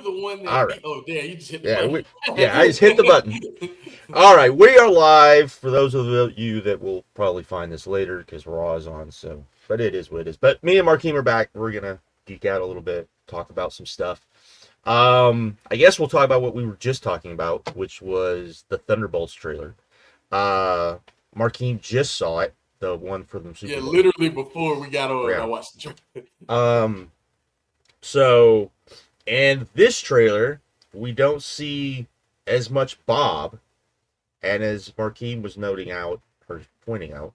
the one that All right. oh damn, you just hit the Yeah, button. I just hit the button. All right, we are live. For those of you that will probably find this later because Raw is on, so but it is what it is. But me and Markeem are back. We're gonna geek out a little bit, talk about some stuff. I guess we'll talk about what we were just talking about, which was the Thunderbolts trailer. Uh, Markeem just saw it, the one for the Yeah, Super Bowl. literally before we got on, I Yeah. watched the trailer. Um. So, and this trailer, we don't see as much Bob. And as Markeem was noting out, or pointing out,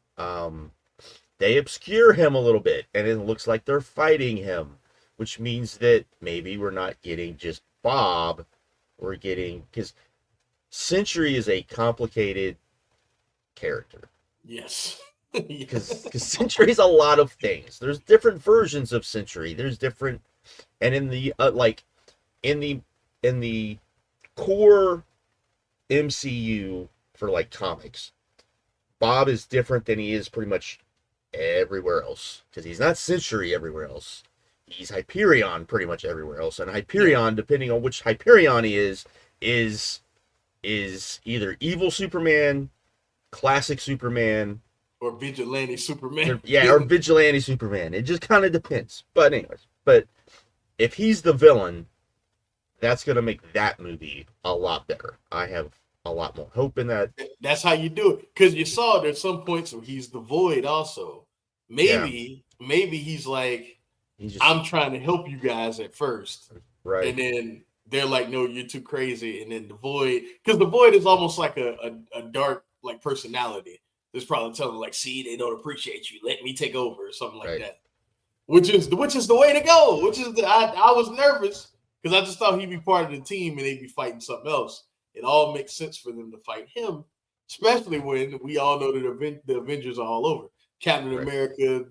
they obscure him a little bit, and it looks like they're fighting him, which means that maybe we're not getting just Bob, we're getting, because Sentry is a complicated character. Yes. Because Sentry's a lot of things. There's different versions of Sentry. There's different, and in the in the in the core MCU for like comics, Bob is different than he is pretty much everywhere else because he's not Sentry everywhere else. He's Hyperion pretty much everywhere else, and Hyperion, depending on which Hyperion he is either evil Superman, classic Superman, or vigilante Superman. or vigilante Superman. It just kind of depends. But anyways, if he's the villain, that's gonna make that movie a lot better. I have a lot more hope in that. That's how you do it. Because you saw there's some points where he's the Void also. Maybe he's like, I'm trying to help you guys at first. Right. And then they're like, no, you're too crazy. And then the Void, because the Void is almost like a dark like personality. There's probably telling like, see, they don't appreciate you. Let me take over or something like that. Which is the way to go. I was nervous because I just thought he'd be part of the team and they'd be fighting something else. It all makes sense for them to fight him, especially when we all know that the Avengers are all over. Captain America,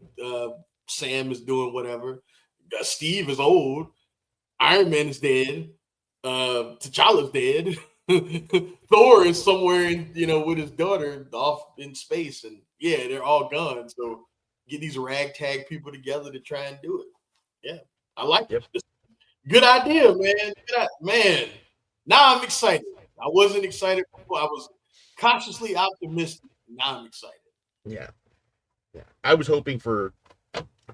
Sam is doing whatever. Steve is old. Iron Man is dead. T'Challa's dead. Thor is somewhere in, with his daughter off in space, and they're all gone. So get these ragtag people together to try and do it. Yeah, I like it. Good idea, man. Now I'm excited. I wasn't excited before. I was cautiously optimistic. Now I'm excited. Yeah. I was hoping for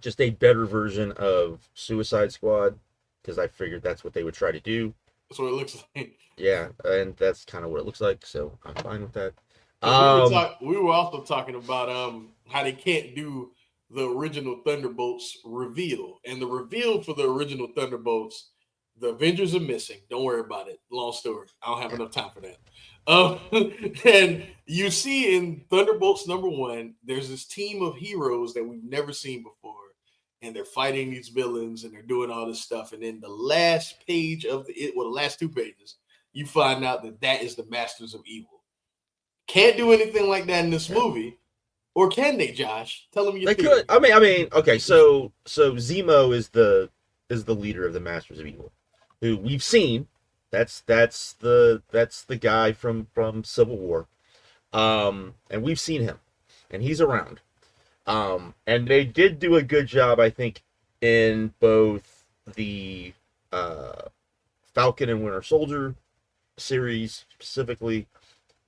just a better version of Suicide Squad because I figured that's what they would try to do. That's what it looks like. Yeah, and that's kind of what it looks like, so I'm fine with that. We were also talking about how they can't do the original Thunderbolts reveal. And the reveal for the original Thunderbolts, the Avengers are missing. Don't worry about it. Long story. I don't have enough time for that. And you see in Thunderbolts #1, there's this team of heroes that we've never seen before. And they're fighting these villains and they're doing all this stuff. And then the last page of the last 2 pages, you find out that is the Masters of Evil. Can't do anything like that in this movie. Or can they, Josh? Tell them you could. I mean, okay, so Zemo is the leader of the Masters of Evil, who we've seen. That's the guy from Civil War. And we've seen him. And he's around. And they did do a good job, I think, in both the Falcon and Winter Soldier series specifically,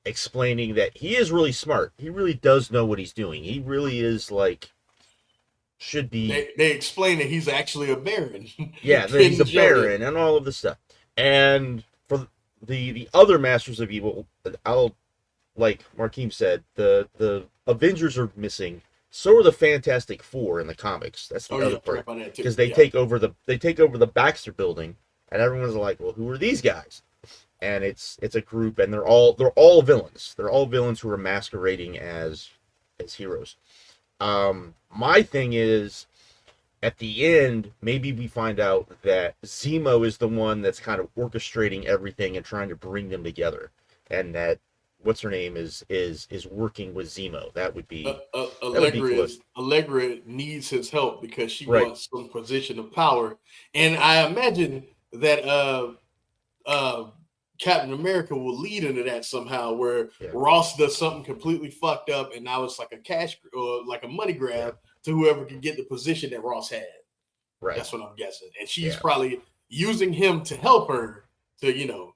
explaining that he is really smart. He really does know what he's doing. He really is should be. They explain that he's actually a Baron. Yeah, that he's a Baron and all of this stuff. And for the other Masters of Evil, like Markeem said, the Avengers are missing. So are the Fantastic Four in the comics. That's the other part, because they take over the Baxter Building, and everyone's like, "Well, who are these guys?" And it's a group, and they're all villains. They're all villains who are masquerading as heroes. My thing is, at the end, maybe we find out that Zemo is the one that's kind of orchestrating everything and trying to bring them together, and that what's her name is working with Zemo. That would be Allegra needs his help because she wants some position of power, and I imagine that Captain America will lead into that somehow, where Ross does something completely fucked up, and now it's like a cash or like a money grab to whoever can get the position that Ross had. Right. That's what I'm guessing, and she's probably using him to help her to,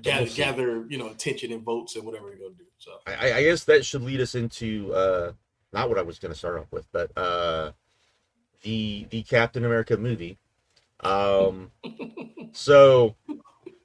gather, attention and votes and whatever they're gonna do. So I guess that should lead us into not what I was going to start off with, but the Captain America movie. So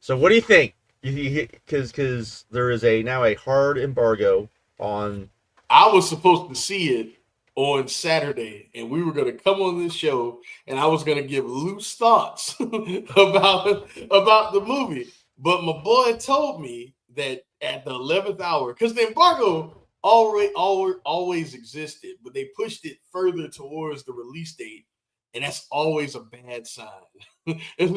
what do you think? Because there is now a hard embargo on. I was supposed to see it on Saturday, and we were going to come on this show, and I was going to give loose thoughts about the movie. But my boy told me that at the 11th hour, because the embargo always existed, but they pushed it further towards the release date, and that's always a bad sign. It's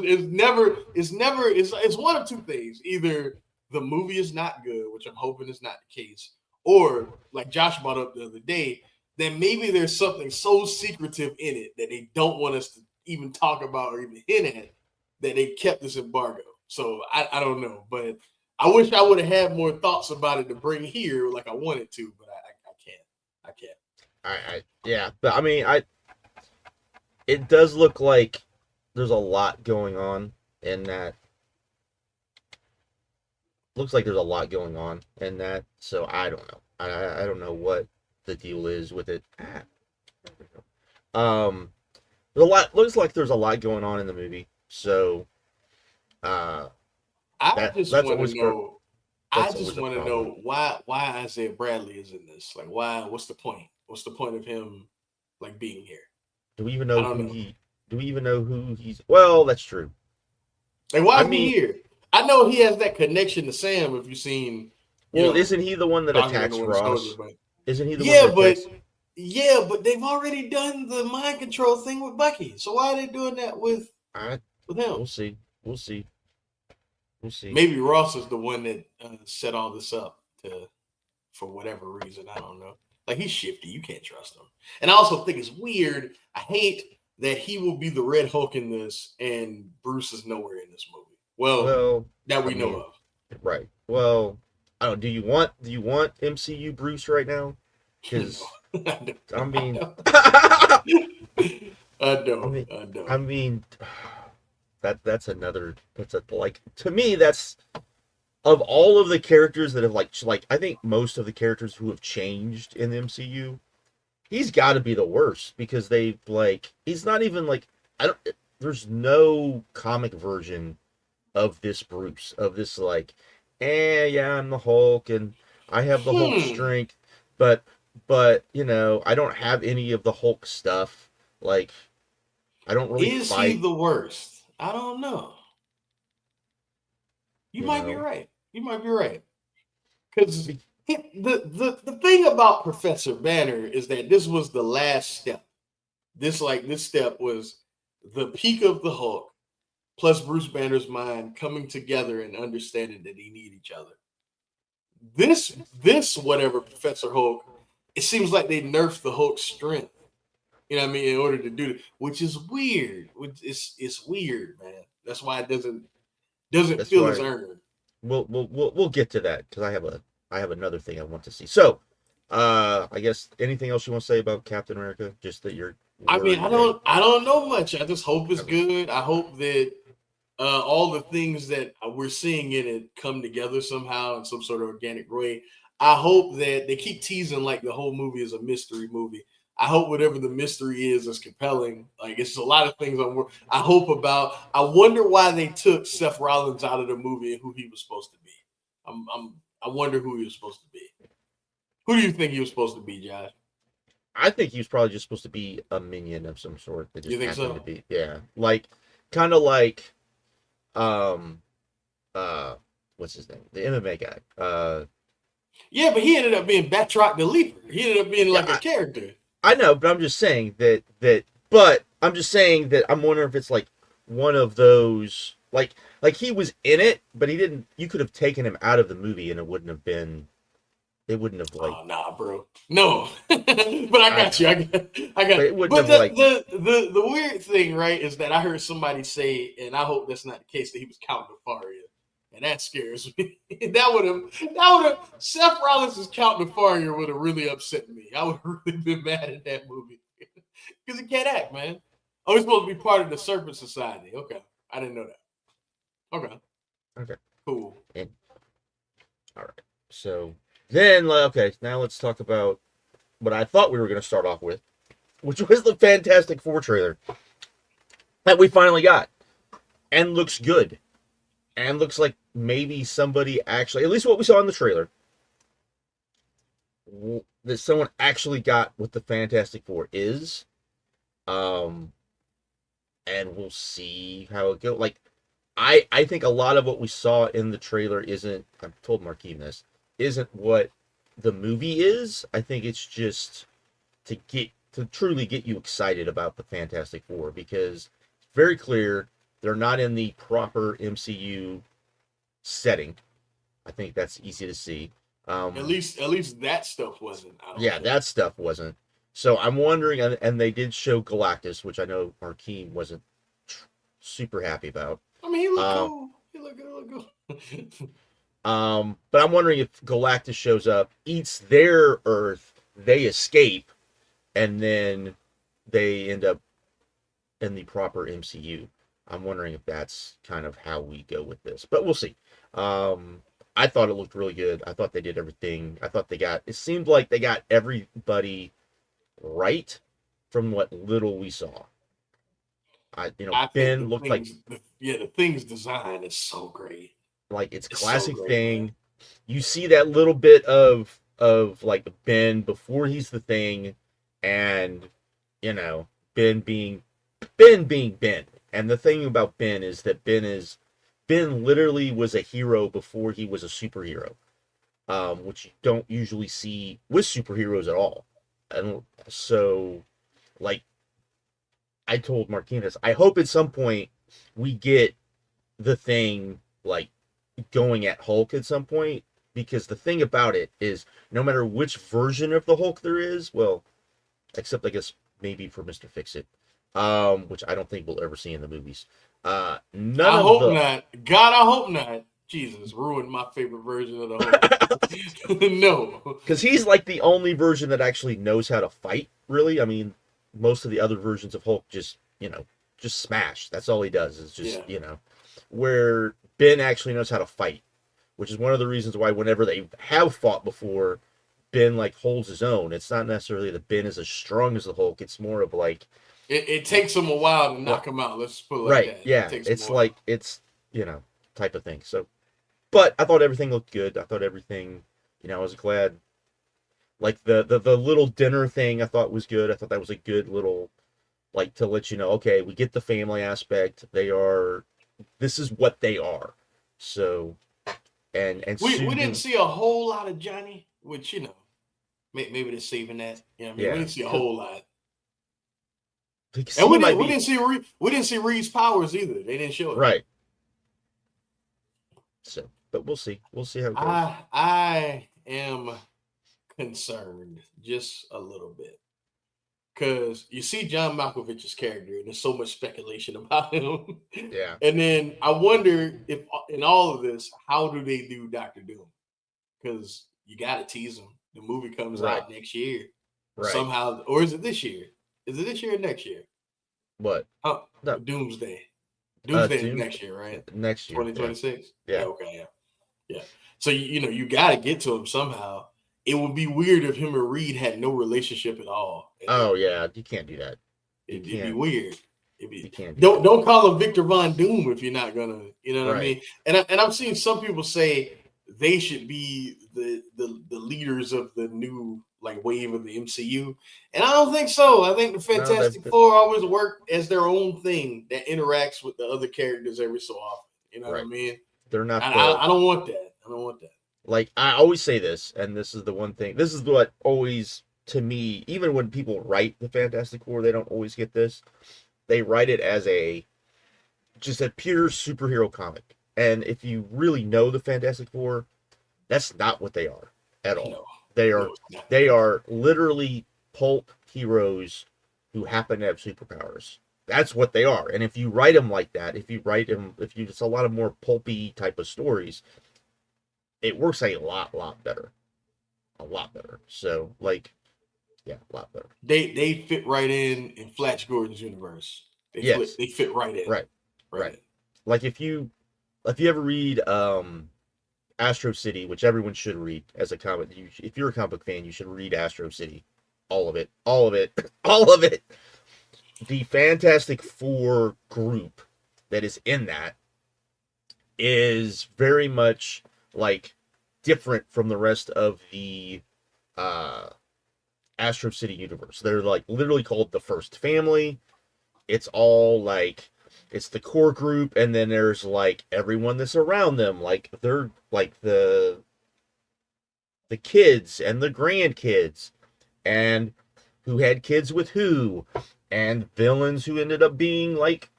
one of two things: either the movie is not good, which I'm hoping is not the case, or like Josh brought up the other day, then maybe there's something so secretive in it that they don't want us to even talk about or even hint at, that they kept this embargo. So I don't know, but I wish I would have had more thoughts about it to bring here like I wanted to, but I can't. Yeah, but I mean, it does look like there's a lot going on in that. Looks like there's a lot going on in that, so I don't know. I don't know what the deal is with it. Looks like there's a lot going on in the movie, so I just want to know why Isaiah Bradley is in this. Like, why? What's the point? What's the point of him like being here? Do we even know who he's? Well, that's true. Like, why is he here? I know he has that connection to Sam. If you've seen, isn't he the one that attacks Ross? Isn't he the one? But they've already done the mind control thing with Bucky. So why are they doing that with him? We'll see. Maybe Ross is the one that set all this up for whatever reason. I don't know. Like, he's shifty. You can't trust him. And I also think it's weird. I hate that he will be the Red Hulk in this, and Bruce is nowhere in this movie. Well, that we know of. Right. Well, I don't. Do you want MCU Bruce right now? Because I mean, I don't. I mean, that's to me, that's of all of the characters that have like I think most of the characters who have changed in the MCU, he's got to be the worst, because he's not even there's no comic version of this Bruce, of this I'm the Hulk and I have the Hulk strength, but I don't have any of the Hulk stuff. Like, I don't really fight. Is he the worst? I don't know. You might be right. Because the thing about Professor Banner is that this was the last step. This step was the peak of the Hulk, plus Bruce Banner's mind coming together and understanding that they need each other. This whatever Professor Hulk, it seems like they nerfed the Hulk's strength. You know what I mean? In order to do it, which is weird. It's weird, man. That's why it doesn't feel as earned. We'll get to that, because I have another thing I want to see. So, I guess anything else you want to say about Captain America? Just that you're. I mean, I don't know much. I just hope it's good. I hope that all the things that we're seeing in it come together somehow in some sort of organic way. I hope that they keep teasing like the whole movie is a mystery movie. I hope whatever the mystery is compelling. Like, it's a lot of things I hope about. I wonder why they took Seth Rollins out of the movie and who he was supposed to be. I wonder who he was supposed to be. Who do you think he was supposed to be, Josh? I think he was probably just supposed to be a minion of some sort. That just you think so? To be, yeah, kind of like, what's his name? The MMA guy. Yeah, but he ended up being Batroc the Leaper. He ended up being a character. I know, but I'm just saying But I'm just saying that I'm wondering if it's like one of those, like he was in it, but he didn't. You could have taken him out of the movie, and it wouldn't have been. It wouldn't have Oh, nah, bro. No, but I got you. I got. But the weird thing, right, is that I heard somebody say, and I hope that's not the case, that he was counting Faria, and that scares me. that would have. Seth Rollins' counting Faria would have really upset me. I would have really been mad at that movie because he can't act, man. Oh, he's supposed to be part of the Serpent Society. Okay, I didn't know that. Okay, cool. And, all right. So then, okay, now let's talk about what I thought we were going to start off with, which was the Fantastic Four trailer that we finally got, and looks good, and looks like maybe somebody actually, at least what we saw in the trailer, that someone actually got what the Fantastic Four is. And we'll see how it goes. Like, I think a lot of what we saw in the trailer isn't, I've told Markeem this, isn't what the movie is. I think it's just to truly get you excited about the Fantastic Four, because it's very clear they're not in the proper MCU setting. I think that's easy to see. At least that stuff wasn't. That stuff wasn't. So I'm wondering, and they did show Galactus, which I know Markeem wasn't super happy about. I mean, he looked cool. He looked good. But I'm wondering if Galactus shows up, eats their Earth, they escape, and then they end up in the proper MCU. I'm wondering if that's kind of how we go with this, but we'll see. I thought it looked really good. I thought they did everything. I thought it seemed like they got everybody right from what little we saw. I Ben looked like the Thing's design is so great. Like, it's classic so great, Thing. Man. You see that little bit of like Ben before he's the Thing, and Ben being Ben. And the thing about Ben is that Ben literally was a hero before he was a superhero, which you don't usually see with superheroes at all. And so, like, I told Marquinez, I hope at some point we get the Thing, like, going at Hulk at some point, because the thing about it is, no matter which version of the Hulk there is, well, except I guess maybe for Mr. Fix-It, which I don't think we'll ever see in the movies. I hope not. God, I hope not. Jesus, ruined my favorite version of the Hulk. No. Because he's like the only version that actually knows how to fight, really. I mean, most of the other versions of Hulk just smash. That's all he does, is just, where Ben actually knows how to fight, which is one of the reasons why whenever they have fought before, Ben, like, holds his own. It's not necessarily that Ben is as strong as the Hulk. It's more of like... It takes him a while to knock him out. Let's put it like that. Yeah. It's like, it's, type of thing. So, but I thought everything looked good. I thought everything, I was glad. Like, the little dinner thing I thought was good. I thought that was a good little, like, to let you know, okay, we get the family aspect. This is what they are. So, and we didn't see a whole lot of Johnny, which, maybe they're saving that. We didn't see a whole lot. And we didn't see Reed's powers either. They didn't show it. Right. So, but we'll see. We'll see how it goes. I am concerned just a little bit, because you see John Malkovich's character, and there's so much speculation about him. Yeah. And then I wonder if in all of this, how do they do Dr. Doom? Because you got to tease him. The movie comes out next year. Right. Somehow, or is it this year? Is it this year or next year? What? Oh, no. Doomsday. Doomsday is next year, right? Next year. 2026? Yeah. Okay, yeah. So, you got to get to him somehow. It would be weird if him and Reed had no relationship at all. Oh, yeah. You can't do that. It'd be weird. You can't don't call him Victor Von Doom if you're not going to, you know what I mean? And I've seen some people say they should be the leaders of the new, like, wave of the MCU, and I don't think so. I think the Fantastic Four always work as their own thing that interacts with the other characters every so often. You know what I mean? They're not. I don't want that. I don't want that. Like, I always say this, and this is the one thing. This is what always, to me, even when people write the Fantastic Four, they don't always get this. They write it as just a pure superhero comic, and if you really know the Fantastic Four, that's not what they are at all. No. They are literally pulp heroes who happen to have superpowers. That's what they are. And if you write them like that, it's a lot of more pulpy type of stories, it works a lot better. A lot better. So, like, yeah, a lot better. They fit right in Flash Gordon's universe. Yes. They fit right in. Right. Like if you ever read Astro City, which everyone should read as a comic, if you're a comic book fan, you should read Astro City, all of it, all of it. The Fantastic Four group that is in that is very much like different from the rest of the Astro City universe. They're like literally called the First Family. It's all like it's the core group, and then there's like everyone that's around them. Like they're like the kids and the grandkids, and who had kids with who, and villains who ended up being like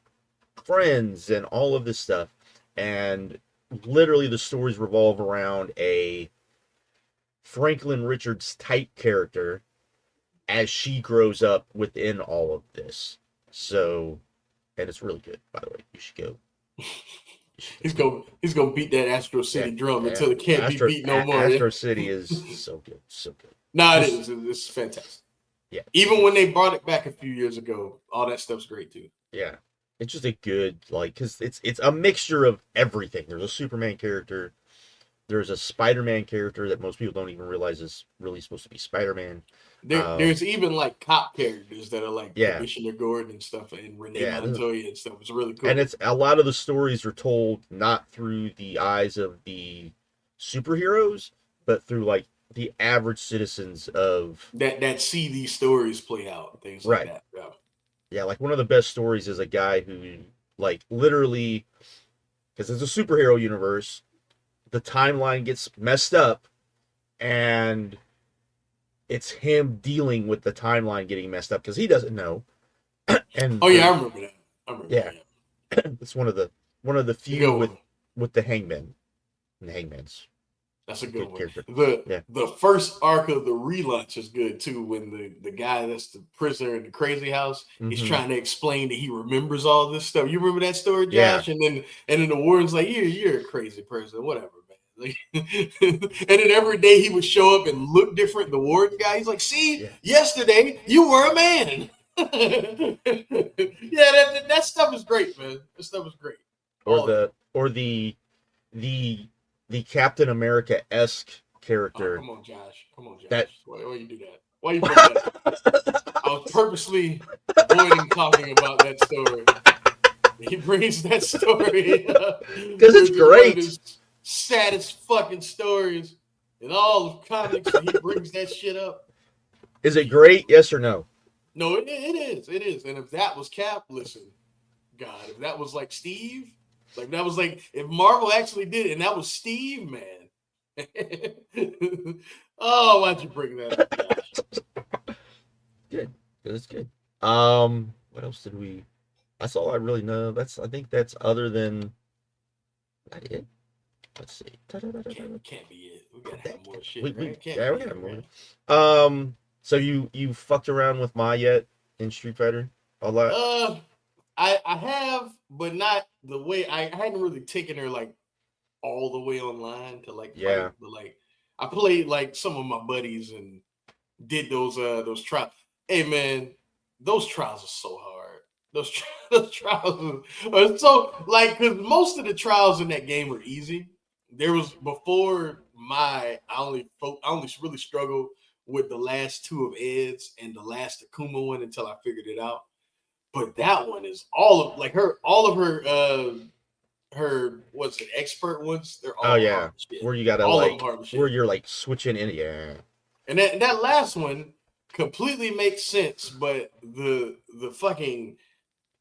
friends, and all of this stuff. And literally the stories revolve around a Franklin Richards type character as she grows up within all of this. So, and it's really good, by the way. You should go. He's gonna beat that Astro City drum until it can't be beat no more. Astro City is so good, so good. No, it is. It's fantastic. Yeah. Even when they brought it back a few years ago, all that stuff's great too. Yeah. It's just a good, like, because it's a mixture of everything. There's a Superman character. There's a Spider-Man character that most people don't even realize is really supposed to be Spider-Man. There's even like cop characters that are like Commissioner Gordon and stuff, and Renee Montoya and stuff. It's really cool. And it's a lot of the stories are told not through the eyes of the superheroes, but through like the average citizens of that see these stories play out, things like that. Yeah, like one of the best stories is a guy who like literally, because it's a superhero universe, the timeline gets messed up, and it's him dealing with the timeline getting messed up because he doesn't know. And I remember that. It's one of the few with the Hangman and the Hangman's. That's a good one. Character. The first arc of the relaunch is good too. When the guy that's the prisoner in the crazy house, he's trying to explain that he remembers all this stuff. You remember that story, Josh? Yeah. And then the warden's like, you're a crazy person, whatever, man. And then every day he would show up and look different. The warden guy, he's like, yesterday you were a man. That stuff is great, man. That stuff is great. Or the Captain America-esque character. Come on, Josh. Why you do that? Why you put that? I was purposely avoiding talking about that story. He brings that story because it's great. One of his saddest fucking stories in all of comics, and he brings that shit up. Is it great? Yes or no? No, it is. It is. And if that was Cap, listen, God, if that was like Steve. Like that was like if Marvel actually did it, and that was Steve, man. Oh, why'd you bring that up? Good. That's good. What else did we? That's all I really know. I think that's other than that it. Let's see. Can't be it. We gotta have more shit. We gotta have more. So you fucked around with Ma yet in Street Fighter a lot? I have, but not the way I hadn't really taken her like all the way online to like fight, but like I played like some of my buddies and did those trials. Hey man, those trials are so hard. Those trials are so like because most of the trials in that game are easy. There was before I only really struggled with the last two of Ed's and the last Akuma one until I figured it out. But that one is all of her what's it, expert ones? They're all hard shit. Where you gotta all like where you're like switching in, And that last one completely makes sense, but the fucking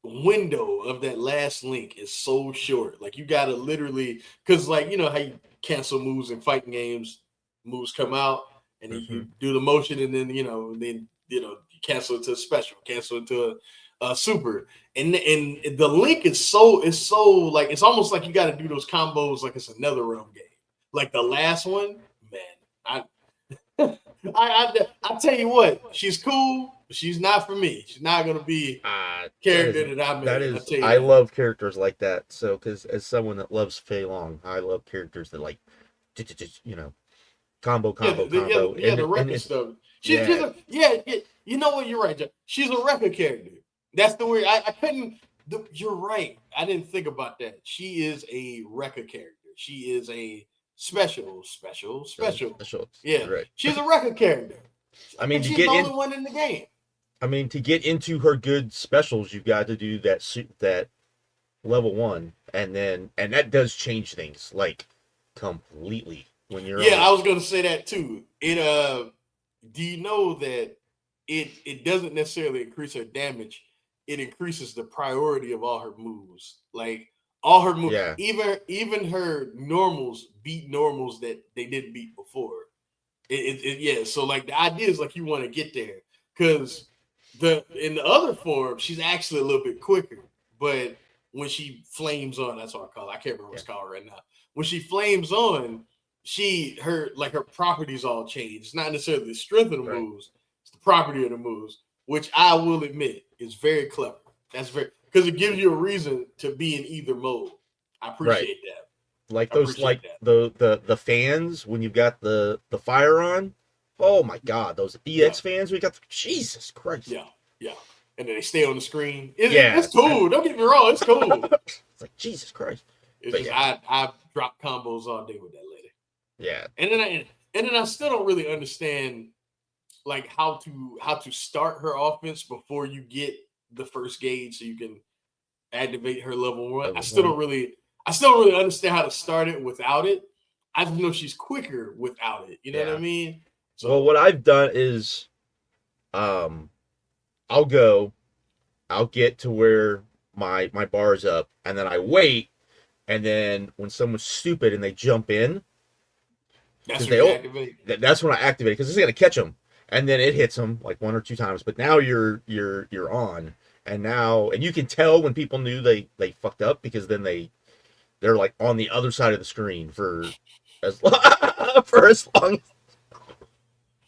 window of that last link is so short. Like you gotta literally because like you know how you cancel moves in fighting games, moves come out and then you do the motion and then you cancel it to a special, cancel it to a super, and the link is so like it's almost like you got to do those combos like it's another realm game. Like the last one, man, I tell you what, she's cool, but she's not for me. She's not gonna be character that I made. I love characters like that. So because as someone that loves Fei Long, I love characters that like combo. The record stuff. You know what? You're right, Jeff. She's a record character. That's the weird. I couldn't. You're right. I didn't think about that. She is a Rekka character. She is a special. Yeah, Right. she's a Rekka character. I I mean, think to she's the get only in, one in the game. I mean, to get into her good specials, you've got to do that level 1, and that does change things like completely when you're Yeah, on. I was gonna say that too. Do you know that it doesn't necessarily increase her damage? It increases the priority of all her moves. Like all her moves, Yeah, even her normals beat normals that they didn't beat before. Yeah. So like the idea is like you want to get there because in the other form she's actually a little bit quicker, but when she flames on, that's what I call it. I can't remember what yeah, it's called right now. When she flames on, her properties all change. It's not necessarily the strength of the right. moves, it's the property of the moves, which I will admit is very clever. That's very because it gives you a reason to be in either mode. I Right. appreciate that. Like I those, appreciate like that. the fans when you've got the fire on. Oh my God, those Yeah. EX fans we got. Jesus Christ. Yeah, yeah. And then they stay on the screen. Yeah, It's cool. Don't get me wrong. It's cool. it's like Jesus Christ. It's But just yeah, I drop combos all day with that lady, yeah, and then I still don't really understand like how to start her offense before you get the first gauge so you can activate her level 1. I level still one. don't really I still don't really understand how to start it without it. I just know she's quicker without it. You know what I Yeah. mean? Well, So what I've done is, um, I'll go, I'll get to where my bar's up, and then I wait, and then when someone's stupid and they jump in, that's because when they you all, activate. that's when I activate it because it's gonna catch them, and then it hits them like 1 or 2 times. But now you're on, and now and you can tell when people knew they fucked up because then they're like on the other side of the screen for as for as long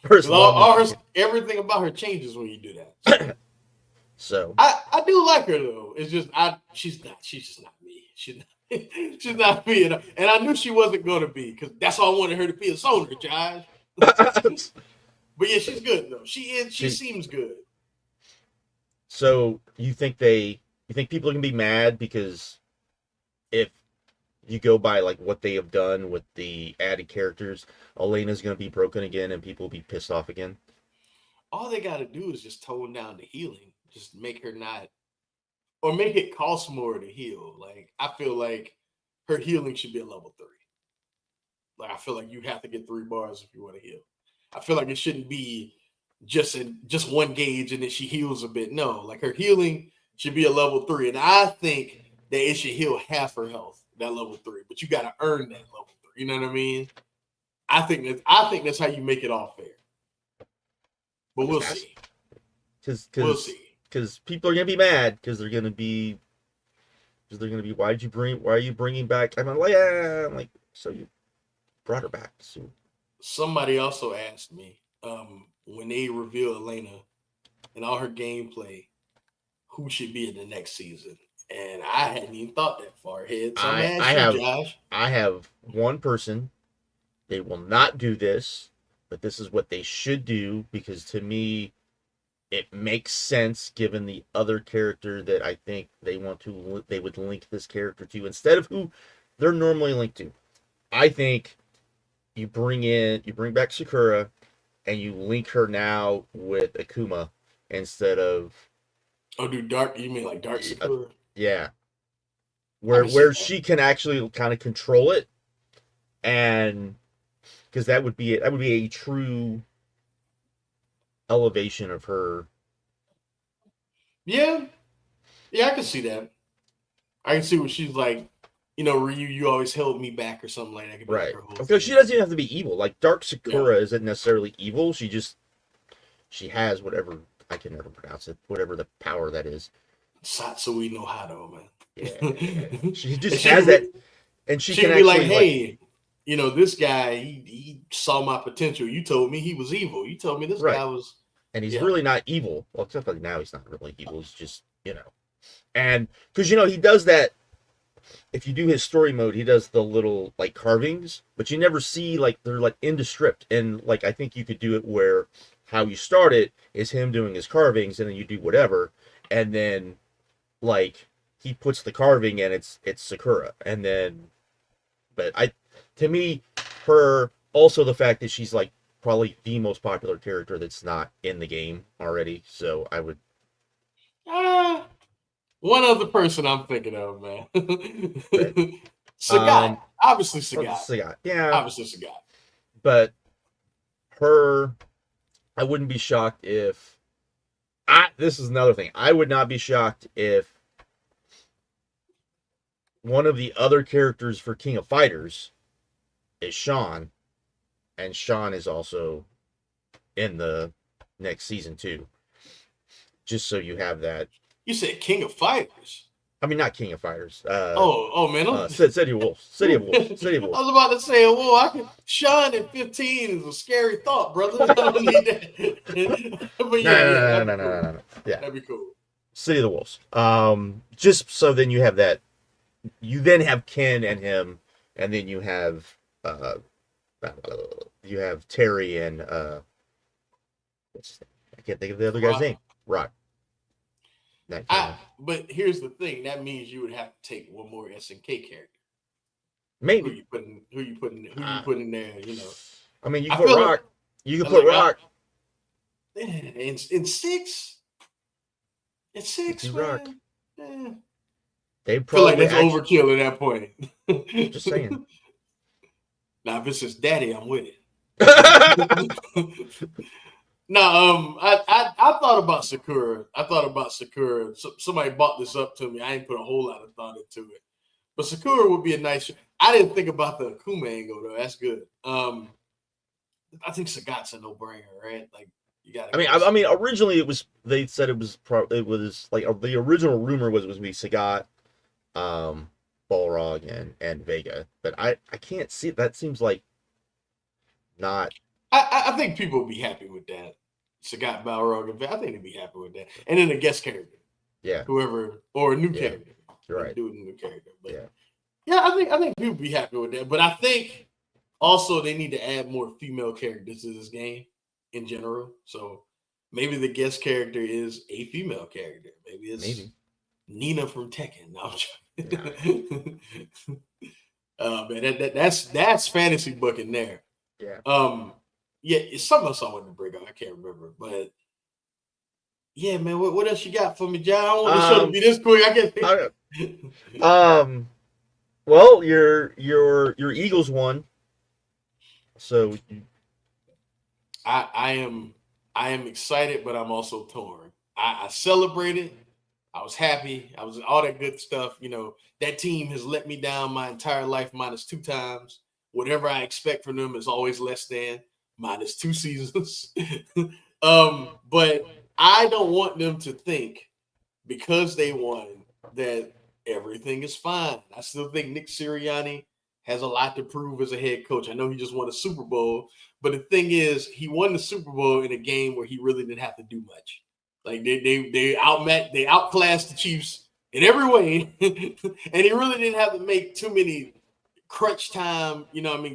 for as Because all, long as all they her can. everything about her changes when you do that. So So I do like her though. It's just she's just not me. She's not, she's not me, and I knew she wasn't gonna be because that's all I wanted her to be a soldier, Josh. But yeah, she's good though. She she seems good. so you think people can be mad because if you go by like what they have done with the added characters, Elena's gonna be broken again and people will be pissed off again. All they got to do is just tone down the healing. Just make her not, or make it cost more to heal. Like I feel like her healing should be a level 3. Like I feel like you have to get 3 bars if you want to heal. I feel like it shouldn't be just one gauge and then she heals a bit. No, like her healing should be a level 3, and I think that it should heal half her health that level 3. But you got to earn that level 3. You know what I mean? I think that's how you make it all fair. I'm But just we'll asking see. because We'll see. people are gonna be mad because they're gonna be why are you bringing back? I'm like, yeah, I'm like, so you brought her back, so Somebody also asked me when they reveal Elena and all her gameplay, who should be in the next season. And I hadn't even thought that far ahead. So I'm I gonna I ask you, have Josh. I have one person. They will not do this, but this is what they should do because to me it makes sense given the other character that I think they would link this character to instead of who they're normally linked to. I think you bring back Sakura and you link her now with Akuma instead of Oh, do dark? You mean like Dark uh, Sakura? yeah, I can see where that. she can actually kind of control it and because that would be a true elevation of her. Yeah, yeah, I can see that. I can see what she's like. Ryu, you always held me back or something like that. Could be like Right. her whole Because she thing. doesn't even have to be evil. Like Dark Yeah, Sakura isn't necessarily evil. She has whatever I can never pronounce it. Whatever the power that is. Satsui no Hado, Yeah, yeah. man. She and just she has could that be, and she she can could be like, actually like hey, this guy, he saw my potential. You told me he was evil. You told me this guy right. was, And he's yeah. really not evil. Well, except like now he's not really evil. He's just, And because he does that if you do his story mode, he does the little like carvings, but you never see like they're like indescript. And like I think you could do it where how you start it is him doing his carvings, and then you do whatever, and then like he puts the carving and it's Sakura, and then but to me, her also the fact that she's like probably the most popular character that's not in the game already, so I would. One other person I'm thinking of, man. Right. Sagat. Obviously Sagat. Sagat, yeah. Obviously Sagat. But her, I wouldn't be shocked if. This is another thing. I would not be shocked if one of the other characters for King of Fighters is Sean, and Sean is also in the next season too. Just so you have that. You said King of Fighters. I mean, not King of Fighters. Man. City of Wolves. City of Wolves. City of Wolves. I was about to say, Sean at 15 is a scary thought, brother. I don't need that. But No. Yeah. That'd be cool. City of the Wolves. Just so then you have that. You then have Ken and him, and then you have Terry and what's his name? I can't think of the other guy's name. Rock. But here's the thing. That means you would have to take one more SNK character. Maybe. Who you putting there? You know. I mean, you can put Rock. You can put Rock. In 6. It's 6. Rock. They probably feel like that's overkill at that point. Just saying. Now, if it's his daddy, I'm with it. No, I thought about Sakura. Somebody brought this up to me. I ain't put a whole lot of thought into it. But Sakura would be a nice. I didn't think about the Akuma angle though. That's good. I think Sagat's a no-brainer, right? Like you got. I mean, originally they said it was like the original rumor was going to be Sagat, Balrog, and Vega. But I can't see. That seems like not. I think people would be happy with that. Sagat, Balrog, and I think they'd be happy with that. And then a guest character. Yeah. Whoever or a new character. You're right. Do a new character. But I think people would be happy with that. But I think also they need to add more female characters to this game in general. So maybe the guest character is a female character. Maybe it's Nina from Tekken. No, man, that's fantasy booking there. Yeah. Yeah, it's something else I wanted to bring up. I can't remember, but yeah, man. What else you got for me, John? I don't want the show to be this quick. I can't. Well, your Eagles won, so I am excited, but I'm also torn. I celebrated. I was happy. I was all that good stuff. You know, that team has let me down my entire life minus 2 times. Whatever I expect from them is always less than minus 2 seasons. But I don't want them to think because they won that everything is fine. I still think Nick Sirianni has a lot to prove as a head coach. I know he just won a Super Bowl, but the thing is, he won the Super Bowl in a game where he really didn't have to do much. Like they outclassed the Chiefs in every way, and he really didn't have to make too many crunch time,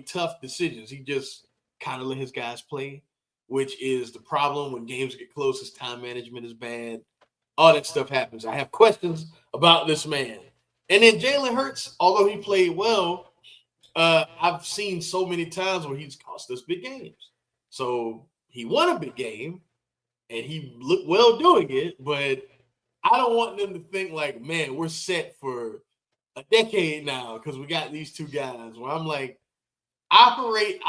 tough decisions. He just kind of let his guys play, which is the problem when games get close. His time management is bad. All that stuff happens. I have questions about this man. And then Jalen Hurts, although he played well, I've seen so many times where he's cost us big games. So he won a big game, and he looked well doing it, but I don't want them to think like, man, we're set for a decade now because we got these 2 guys. Where I'm like, operate.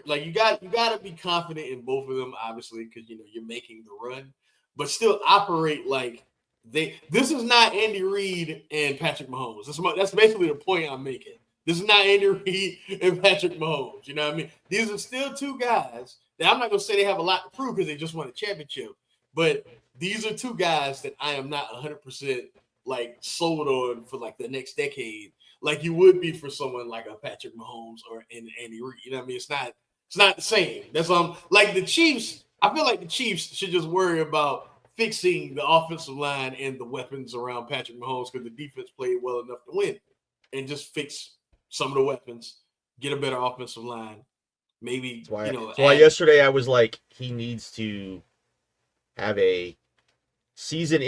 Like you got to be confident in both of them, obviously, because you're making the run, but still operate like this is not Andy Reid and Patrick Mahomes. That's basically the point I'm making. This is not Andy Reid and Patrick Mahomes. You know what I mean? These are still 2 guys that I'm not going to say they have a lot to prove because they just won a championship. But these are 2 guys that I am not 100% like sold on for like the next decade, like you would be for someone like a Patrick Mahomes or Andy Reid. You know what I mean? It's not the same. That's like the Chiefs. I feel like the Chiefs should just worry about fixing the offensive line and the weapons around Patrick Mahomes because the defense played well enough to win, and just fix some of the weapons, get a better offensive line. Maybe that's why yesterday I was like, he needs to have a season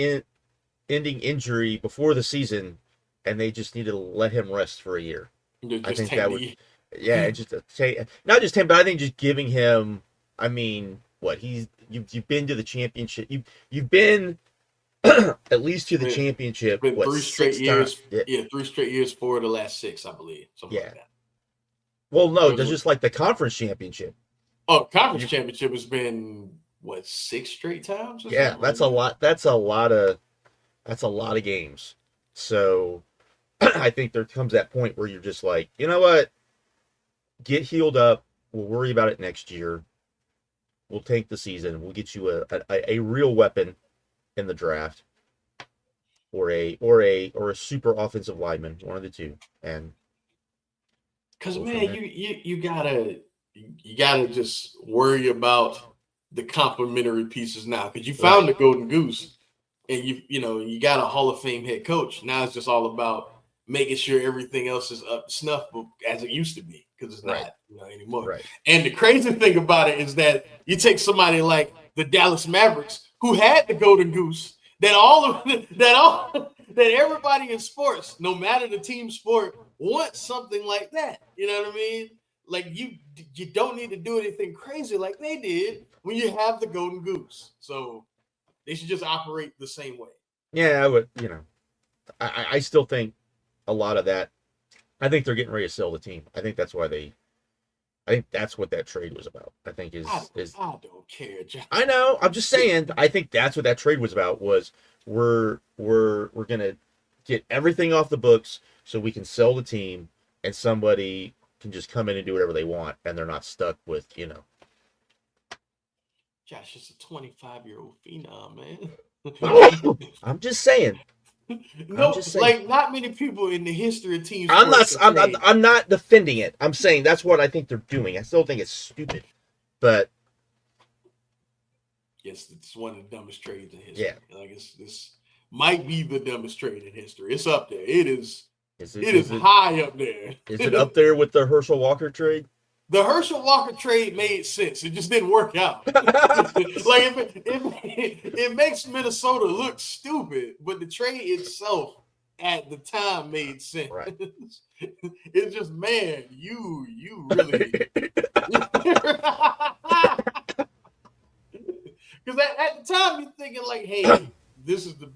season-ending injury before the season, and they just need to let him rest for a year. I think that would, yeah, just take not just him, but I think just giving him. I mean, what you've been to the championship. You've been at least to the championship. It's been what, 3 straight years? Yeah. Yeah, 3 straight years, 4 of the last 6, I believe. Something like that. Well, no, there's just like the conference championship. Oh, conference championship has been what, 6 straight times? Yeah, that's a lot. That's a lot of games. So I think there comes that point where you're just like, you know what? Get healed up. We'll worry about it next year. We'll tank the season. We'll get you a real weapon in the draft, or a super offensive lineman, one of the two. And because man, you gotta just worry about the complementary pieces now, because you found the golden goose, and you got a Hall of Fame head coach. Now it's just all about making sure everything else is up to snuff as it used to be, because it's not anymore. Right. And the crazy thing about it is that you take somebody like the Dallas Mavericks, who had the golden goose, that everybody in sports, no matter the team sport, wants something like that. You know what I mean? Like you don't need to do anything crazy like they did when you have the golden goose. So they should just operate the same way. Yeah, I would. I still think a lot of that. I think they're getting ready to sell the team. I think that's why I think that's what that trade was about. I think I don't care, John. I know. I'm just saying. I think that's what that trade was about. Was we're gonna get everything off the books so we can sell the team, and somebody can just come in and do whatever they want, and they're not stuck with Josh is a 25-year-old phenom, man. I'm just saying. No, like not many people in the history of teams. I'm not defending it. I'm saying that's what I think they're doing. I still think it's stupid, but yes, it's one of the dumbest trades in history. Yeah, like this might be the dumbest trade in history. It's up there. It is. It is high up there. Is it up there with the Herschel Walker trade? The Herschel Walker trade made sense. It just didn't work out. Like it makes Minnesota look stupid, but the trade itself at the time made sense. Right. It's just, man, you really, because at the time you're thinking like, hey, this is the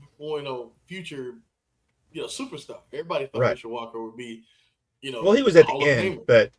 future, superstar. Everybody thought Herschel Walker would be. Well, he was at the end, but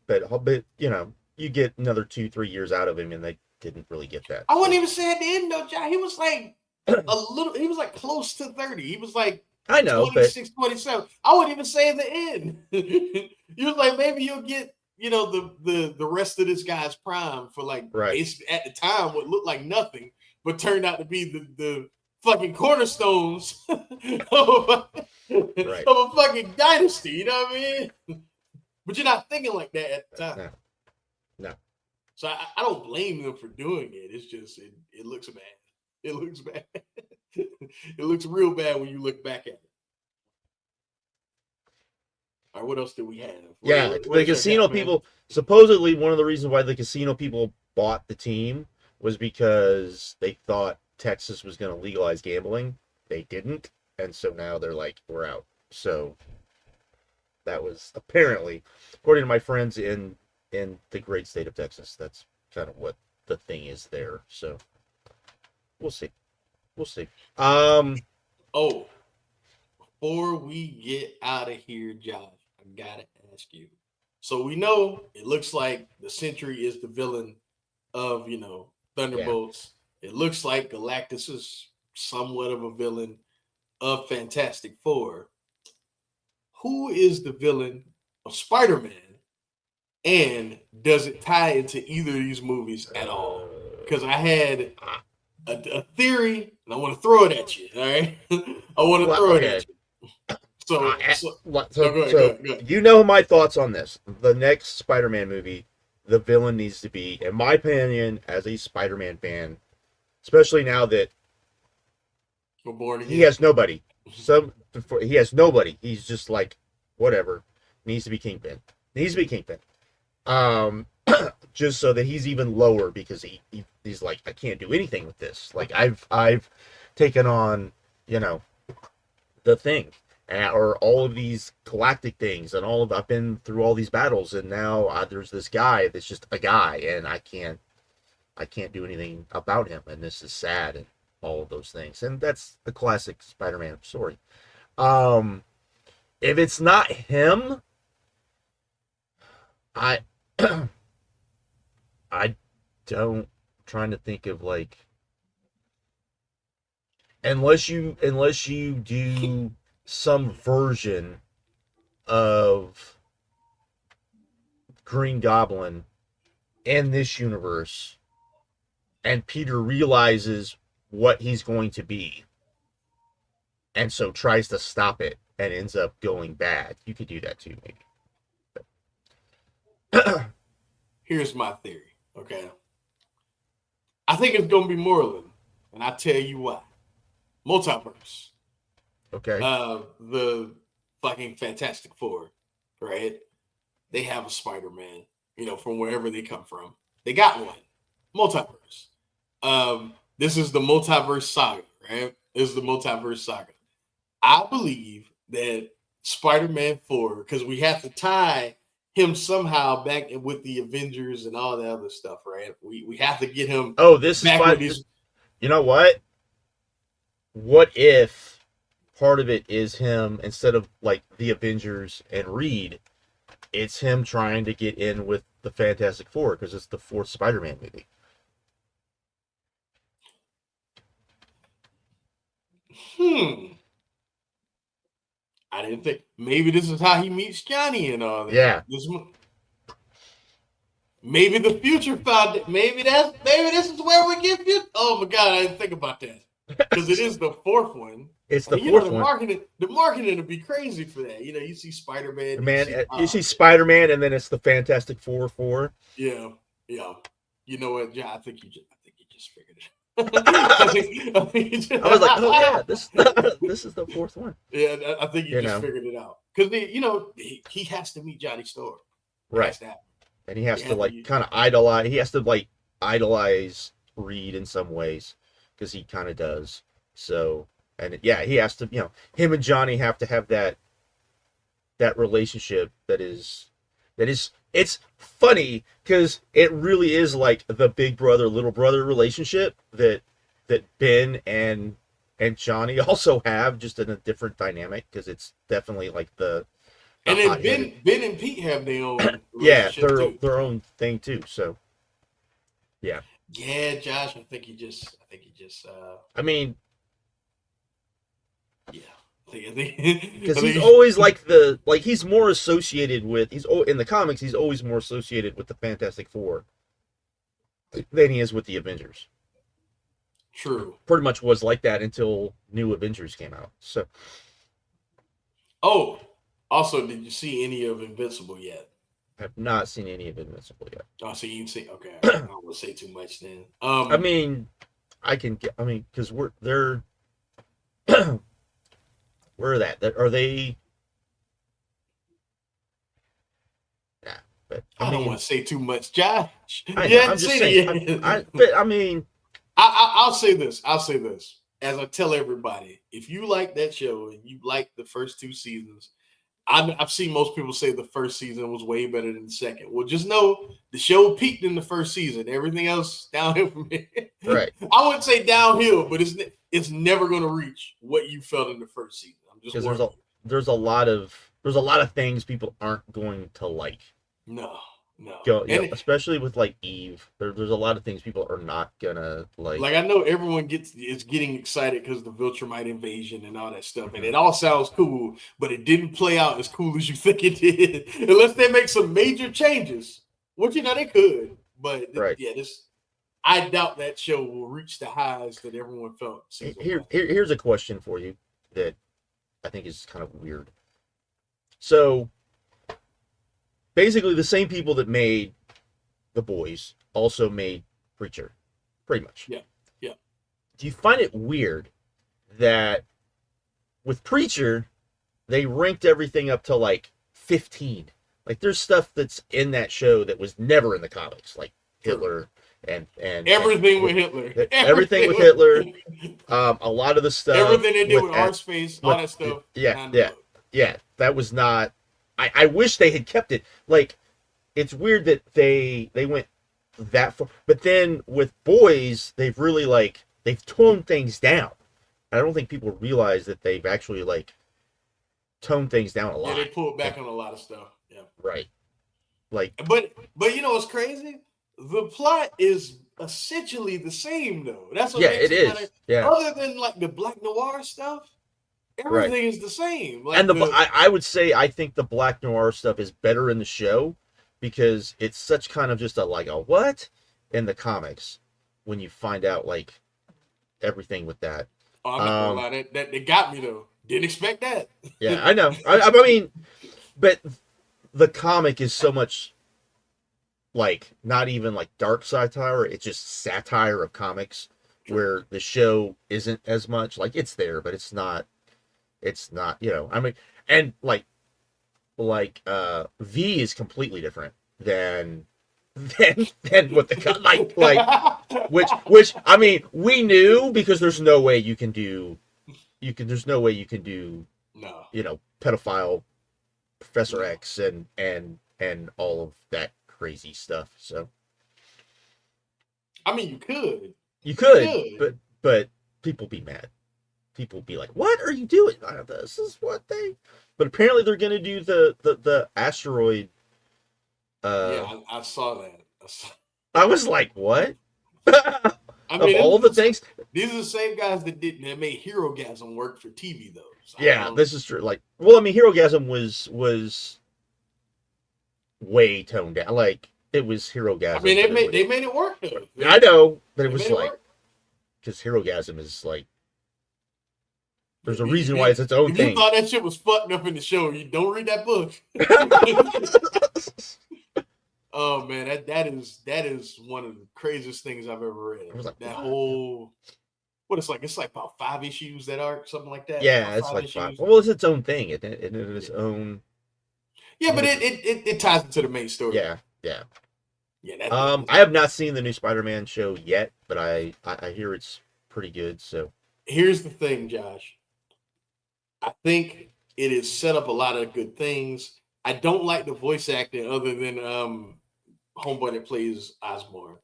you get another 2-3 years out of him, and they didn't really get that. I wouldn't even say at the end though, John. He was like he was like close to 30. He was like, I know, 26, 27. I wouldn't even say at the end. You was like, maybe you'll get the rest of this guy's prime for like at the time what looked like nothing, but turned out to be the fucking cornerstones of a fucking dynasty. You know what I mean? But you're not thinking like that at the time. No. So I don't blame them for doing it. It's just it looks bad. It looks bad. It looks real bad when you look back at it. All right, what else did we have? The casino people. Supposedly, one of the reasons why the casino people bought the team was because they thought Texas was going to legalize gambling. They didn't, and so now they're like, we're out. So that was apparently, according to my friends in the great state of Texas, that's kind of what the thing is there. So we'll see. Before we get out of here, Josh, I gotta ask you. So we know it looks like the Sentry is the villain of Thunderbolts. Yeah. It looks like Galactus is somewhat of a villain of Fantastic Four. Who is the villain of Spider-Man? And does it tie into either of these movies at all? Because I had a theory, and I want to throw it at you. All right, I want to throw it at you. So go ahead. You know my thoughts on this. The next Spider-Man movie, the villain needs to be, in my opinion, as a Spider-Man fan, especially now that he has nobody. He has nobody. He's just like, whatever. Needs to be Kingpin. Just so that he's even lower, because he's like, I can't do anything with this. Like I've taken on, the Thing, or all of these galactic things, and I've been through all these battles, and now there's this guy that's just a guy, and I can't do anything about him, and this is sad, and all of those things. And that's the classic Spider-Man story. If it's not him, I I don't, trying to think of like, unless you do some version of Green Goblin in this universe, and Peter realizes what he's going to be, and so tries to stop it and ends up going bad. You could do that too, maybe. Here's my theory, okay? I think it's gonna be Moreland, and I tell you why. Multiverse. Okay. The fucking Fantastic Four, right? They have a Spider-Man, from wherever they come from. They got one. Multiverse. This is the multiverse saga, right? This is the multiverse saga. I believe that Spider-Man 4, because we have to tie him somehow back with the Avengers and all the other stuff, right? We have to get him. Oh, this is fine. You know what? What if part of it is him, instead of like the Avengers and Reed, it's him trying to get in with the Fantastic Four because it's the fourth Spider-Man movie? I didn't think. Maybe this is how he meets Johnny and all that. Yeah. Maybe the future found it. Maybe this is where we get you. Oh my God, I didn't think about that. Because it is the fourth one. It's the fourth one. The marketing would be crazy for that. You see Spider-Man. You see Spider-Man, and then it's the Fantastic Four. Yeah. You know what, John? I think you just figured it. I was like, oh yeah, this is the fourth one. Yeah, I think you just figured it out. Because he has to meet Johnny Storm. Right. And he has to kind of idolize. He has to idolize Reed in some ways, because he kind of does. So, and yeah, he has to. Him and Johnny have to have that relationship that is. It's funny because it really is like the big brother little brother relationship that Ben and Johnny also have, just in a different dynamic, because it's definitely like the and then Ben and Pete have their own their own thing too. So yeah, Josh, I think he just I mean, yeah. Because he's always he's more associated with, in the comics, he's always more associated with the Fantastic Four than he is with the Avengers. True. Pretty much was like that until New Avengers came out. So. Oh, also, did you see any of Invincible yet? I have not seen any of Invincible yet. Oh, so you didn't see? Okay, I don't want to say too much then. I mean, because they're. Where are that? Are they? Yeah, but I don't want to say too much, Josh. I'm just saying. I'll say this. As I tell everybody, if you like that show and you like the first two seasons, I've seen most people say the first season was way better than the second. Well, just know the show peaked in the first season. Everything else downhill from here. Right. I wouldn't say downhill, but it's never going to reach what you felt in the first season. Because there's a lot of things people aren't going to like. No. Especially with like Eve, there's a lot of things people are not gonna like. Like, I know everyone is getting excited because the Viltrumite invasion and all that stuff, and it all sounds cool, but it didn't play out as cool as you think it did, unless they make some major changes, which they could. But right. I doubt that show will reach the highs that everyone felt. Here's a question for you that I think is kind of weird. So, basically, the same people that made The Boys also made Preacher, pretty much. Yeah. Do you find it weird that with Preacher, they ranked everything up to like 15? Like, there's stuff that's in that show that was never in the comics, like Hitler and everything with Hitler. Everything with Hitler. A lot of the stuff. Everything they did with Arseface, all that stuff. Yeah. That was not. I wish they had kept it. Like, it's weird that they went that far, but then with boys, they've really they've toned things down. I don't think people realize that they've actually toned things down a lot. Yeah, they pulled back on a lot of stuff. Yeah, right. But you know what's crazy? The plot is essentially the same though. That's what makes it is. Kinda, yeah. Other than the black noir stuff, everything is the same. And I would say I think the black noir stuff is better in the show because it's such kind of just a what in the comics when you find out everything with that. Oh, I'm not gonna lie, that they got me though. Didn't expect that. Yeah, I know. I mean, but the comic is so much not even dark satire. It's just satire of comics, where the show isn't as much. It's there, but it's not. It's not. I mean, and V is completely different than what the which I mean we knew because there's no way you can do pedophile Professor X and all of that crazy stuff. So I mean you could but people be mad. People be like, what are you doing? This is what they. But apparently they're going to do the asteroid. Yeah, I saw that. I was like, what? I mean, of all the things, these are the same guys that made HeroGasm work for TV though. So this is true. Well, I mean, HeroGasm was way toned down. It was HeroGasm. I mean, they made it work though. I know, but it was because HeroGasm is there's a reason why it's its own thing. If you thought that shit was fucked up in the show, you don't read that book. Oh man, that is one of the craziest things I've ever read. That whole it's about 5 issues, that arc, something like that. Yeah, it's 5. Well, it's its own thing. It is own. Yeah, but it ties into the main story. Yeah. Yeah. I have not seen the new Spider-Man show yet, but I hear it's pretty good. So here's the thing, Josh. I think it has set up a lot of good things. I don't like the voice acting other than homeboy that plays Osborn.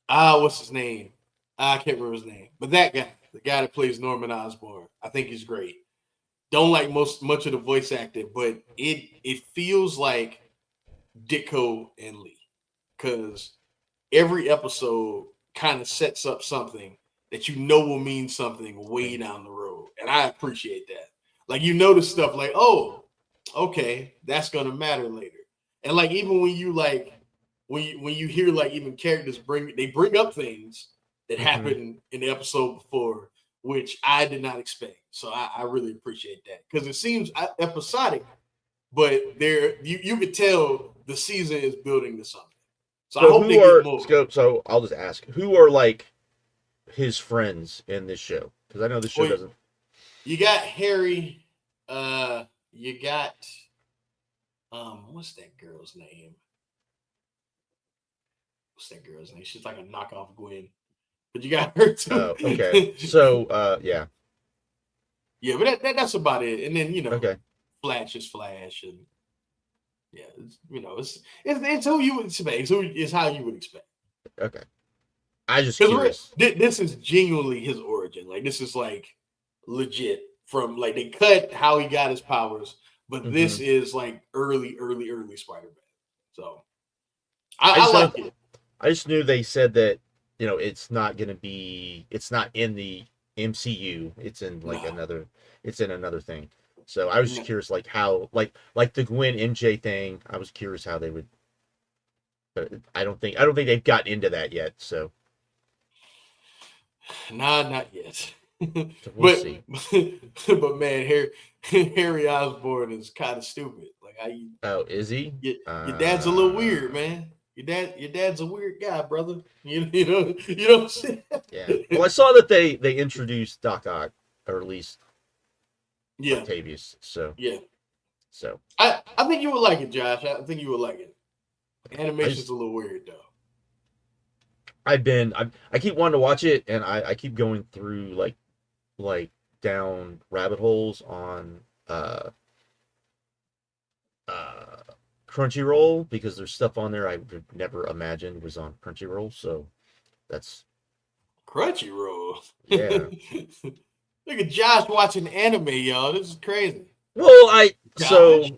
What's his name? I can't remember his name. But that guy, the guy that plays Norman Osborn, I think he's great. Don't like much of the voice acting, but it feels like Ditko and Lee. Because every episode kind of sets up something that will mean something way down the road. And I appreciate that. The stuff oh, okay, that's gonna matter later. And even when you when you hear even characters bring up things that happened in the episode before, which I did not expect. So I really appreciate that. Because it seems episodic, but you could tell the season is building to something. So I hope they get more. So I'll just ask, who are his friends in this show? Because I know the show doesn't. You got Harry. You got what's that girl's name? She's like a knockoff Gwen, but you got her too. Oh, okay. So yeah. Yeah, but that's about it. And then okay. Flash is Flash, and yeah, it's who you would expect. It's how you would expect. Okay. I just curious. This is genuinely his origin. This is legit from they cut how he got his powers, but this is early Spider-Man. So I like it. I just knew they said that it's not in the MCU. It's in another thing. So I was just curious how the Gwen MJ thing. I was curious how they would. But I don't think they've gotten into that yet. So. Nah, not yet. So we'll see. But man, Harry Osborn is kind of stupid. Oh, is he? Your dad's a little weird, man. Your dad's a weird guy, brother. You know what I'm saying? Yeah. Well, I saw that they introduced Doc Ock, or at least Octavius. So yeah. So I think you would like it, Josh. I think you would like it. Animation's a little weird though. I keep wanting to watch it, and I keep going through like down rabbit holes on uh Crunchyroll, because there's stuff on there I would never imagined was on Crunchyroll. So that's Crunchyroll. yeah. Look at Josh watching anime, y'all. This is crazy. Well, Josh?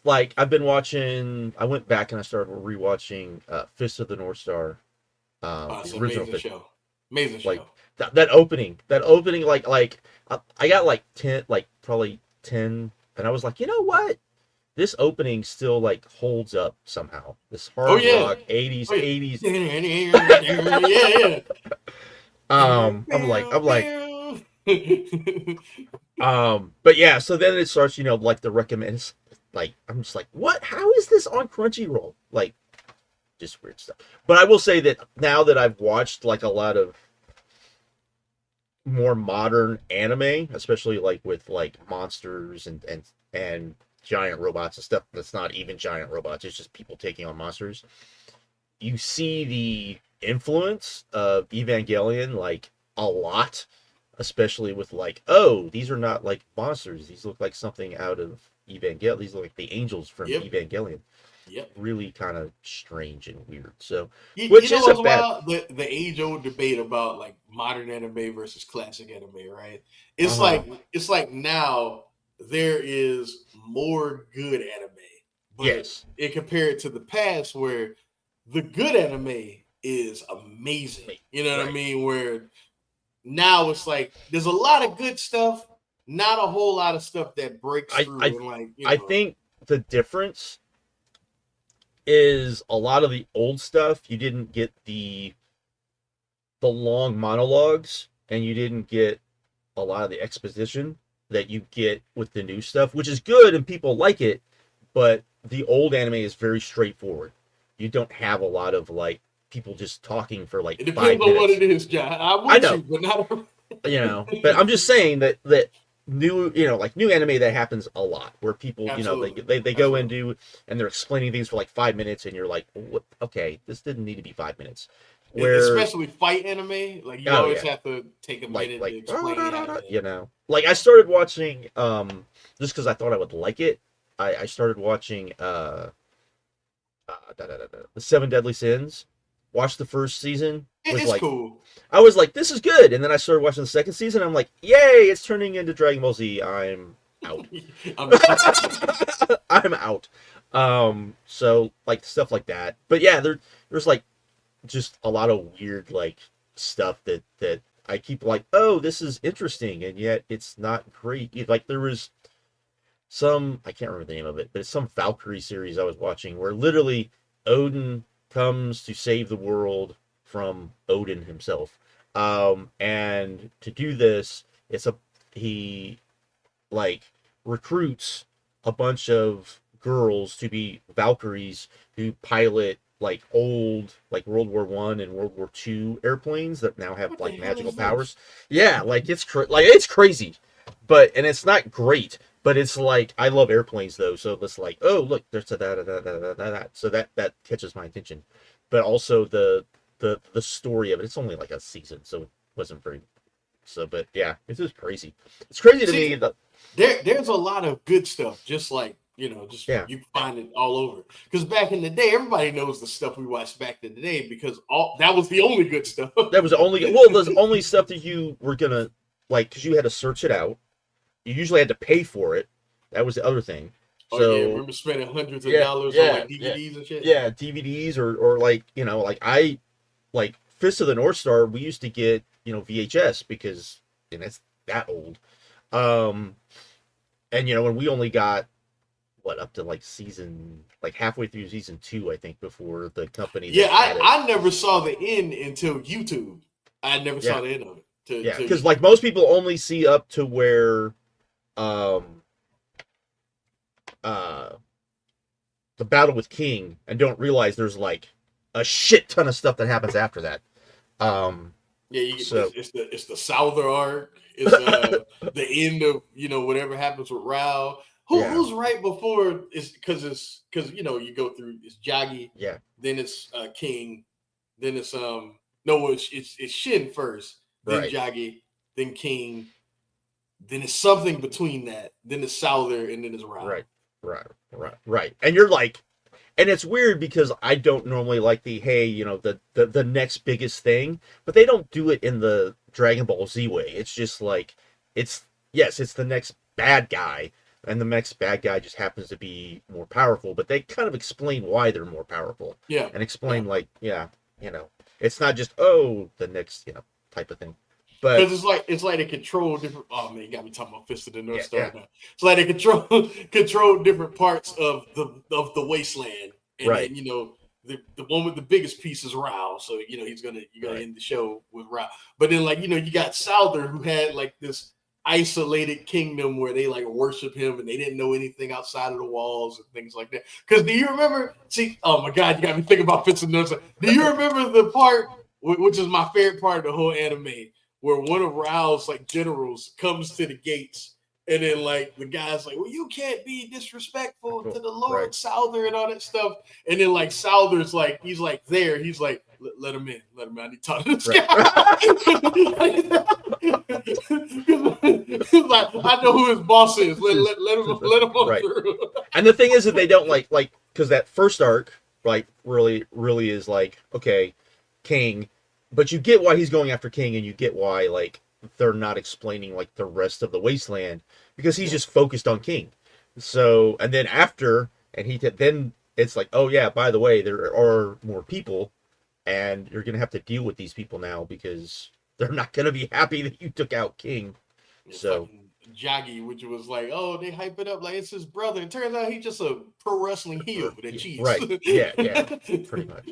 like I've been watching. I went back and I started rewatching Fist of the North Star, Oh, it's the an original amazing Fist. show. Amazing Like show. that opening, like I got like 10, like probably 10, and I was like, you know what? This opening still like holds up somehow. This Oh hard yeah. rock 80s Oh yeah. 80s. Yeah, yeah. I'm like but yeah, so then it starts, like the recommends, like I'm just like, what? How is this on Crunchyroll? Like, just weird stuff. But I will say that now that I've watched like a lot of more modern anime, especially like with like monsters and giant robots and stuff that's not even giant robots, it's just people taking on monsters. You see the influence of Evangelion like a lot, especially with like, oh, these are not like monsters. These look like something out of Evangelion. These look like the angels from Yep. Evangelion. Yep. Really kind of strange and weird. So, You which know isn't what's bad. wild? The age old debate about like modern anime versus classic anime, right? Uh It's huh. like it's like now there is more good anime, but Yes. in compared to the past where the good anime is amazing. You know what I Right. mean? Where now it's like there's a lot of good stuff, not a whole lot of stuff that breaks I I through and like, I think the difference is a lot of the old stuff you didn't get the long monologues, and you didn't get a lot of the exposition that you get with the new stuff, which is good and people like it, but the old anime is very straightforward. You don't have a lot of like people just talking for like it five depends on what minutes. it is, John. I'm I with know, you, but not but I'm just saying that new, like new anime that happens a lot where people, absolutely. they go Absolutely. into and they're explaining things for like 5 minutes, and you're like, what? Okay, this didn't need to be 5 minutes. Where Especially fight anime, like you oh always yeah, have to take a minute to explain how to. like I started watching just because I thought I would like it. I started watching the Seven Deadly Sins. Watched the first season. Was It's like, cool. I was like, this is good, and then I started watching the second season. I'm like, yay, it's turning into Dragon Ball Z. I'm out. I'm out. I'm out. So like stuff like that. But yeah, there's like just a lot of weird like stuff that I keep like, oh, this is interesting, and yet it's not great. Like there was some, I can't remember the name of it, but it's some Valkyrie series I was watching where literally Odin comes to save the world from Odin himself. And to do this, he like recruits a bunch of girls to be Valkyries who pilot like old like World War I and World War II airplanes that now have What the like hell magical is this? powers. Yeah, like it's crazy, and it's not great. But it's like I love airplanes though, so it's like, oh look, there's a that. So that catches my attention. But also the story of it. It's only like a season, so it wasn't very. So, but yeah, it's just crazy. It's crazy to me See, that there's a lot of good stuff, just like just yeah. you can find it all over. Because back in the day, everybody knows the stuff we watched back in the day because all that was the only good stuff. That was the only stuff that you were gonna like, because you had to search it out. You usually had to pay for it. That was the other thing. Oh yeah, So remember spending hundreds of yeah, dollars on yeah, like yeah, DVDs and shit? yeah, DVDs or like like I like Fist of the North Star. We used to get VHS because it's that old. Um, and when we only got what up to like season like halfway through season 2, I think, before the company Yeah, that had it. I never saw the end until YouTube. I never Yeah, saw the end of it yeah, till because YouTube. like most people only see up to where um uh the battle with King, and don't realize there's like a shit ton of stuff that happens after that. Um, Yeah, so it's the Souther arc. It's the end of whatever happens with Rao. yeah, Who's right before it's because you go through it's Jaggy, yeah, then it's King, then it's No, it's Shin first, then Right. Jagi, then King, then it's something between that, then it's Souther, and then it's Rao. Right. And you're like, and it's weird because I don't normally like the next biggest thing, but they don't do it in the Dragon Ball Z way. It's just like, it's the next bad guy, and the next bad guy just happens to be more powerful, but they kind of explain why they're more powerful. Yeah. And explain it's not just, oh, the next, type of thing. But because it's like they control different. Oh man, you got me talking about Fist of the North Star now. It's like they control different parts of the wasteland, and right. then the one with the biggest piece is Rao. So you're gonna end the show with Rao. But then you got Souther, who had like this isolated kingdom where they like worship him, and they didn't know anything outside of the walls and things like that. Because do you remember? See, oh my God, you got me thinking about Fist of the North Star. Do you remember the part which is my favorite part of the whole anime, where one of Rao's like generals comes to the gates, and then like the guy's like, well, you can't be disrespectful to the Lord Souther and all that stuff. And then like Souther's like, he's like there, he's like, let him in. I need to talk to this guy. Like, I know who his boss is. Let him on through. And the thing is that they don't like because that first arc like really is like, okay, King. But you get why he's going after King, and you get why like they're not explaining like the rest of the wasteland, because he's just focused on King. So, and then after, and then it's like, oh yeah, by the way, there are more people, and you're gonna have to deal with these people now because they're not gonna be happy that you took out King. So Jaggy, which was like, oh, they hype it up like it's his brother. It turns out he's just a pro wrestling heel that cheats. Right? Yeah, pretty much.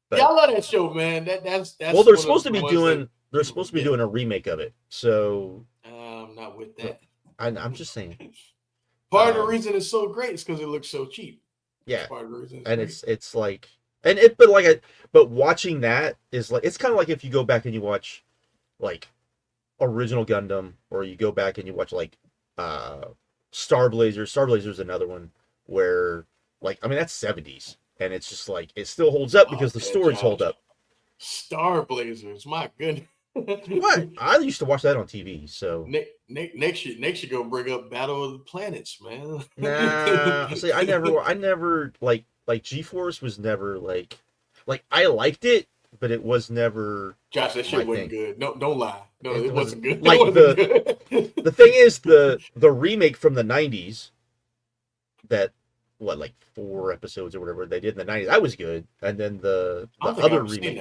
But, yeah, I love that show, man. That's well, they're supposed to be doing. They're supposed to be doing a remake of it. So I'm not with that. I'm just saying. Part of the reason it's so great is because it looks so cheap. Yeah, part of the reason and it's like, but watching that is like, it's kind of like if you go back and you watch like original Gundam, or you go back and you watch like Star Blazer. Star Blazer is another one where like, I mean, that's 70s. And it's just like, it still holds up because the stories hold up. Star Blazers, my goodness. What? I used to watch that on TV. So next year go bring up Battle of the Planets, man. Nah, see, I never like G-Force was never like I liked it, but it was never. Josh, that shit wasn't good. No, don't lie. No, it wasn't good. Like the thing is, the remake from the 90s that. What, like 4 episodes or whatever they did in the 90s, that was good. And then the other remake,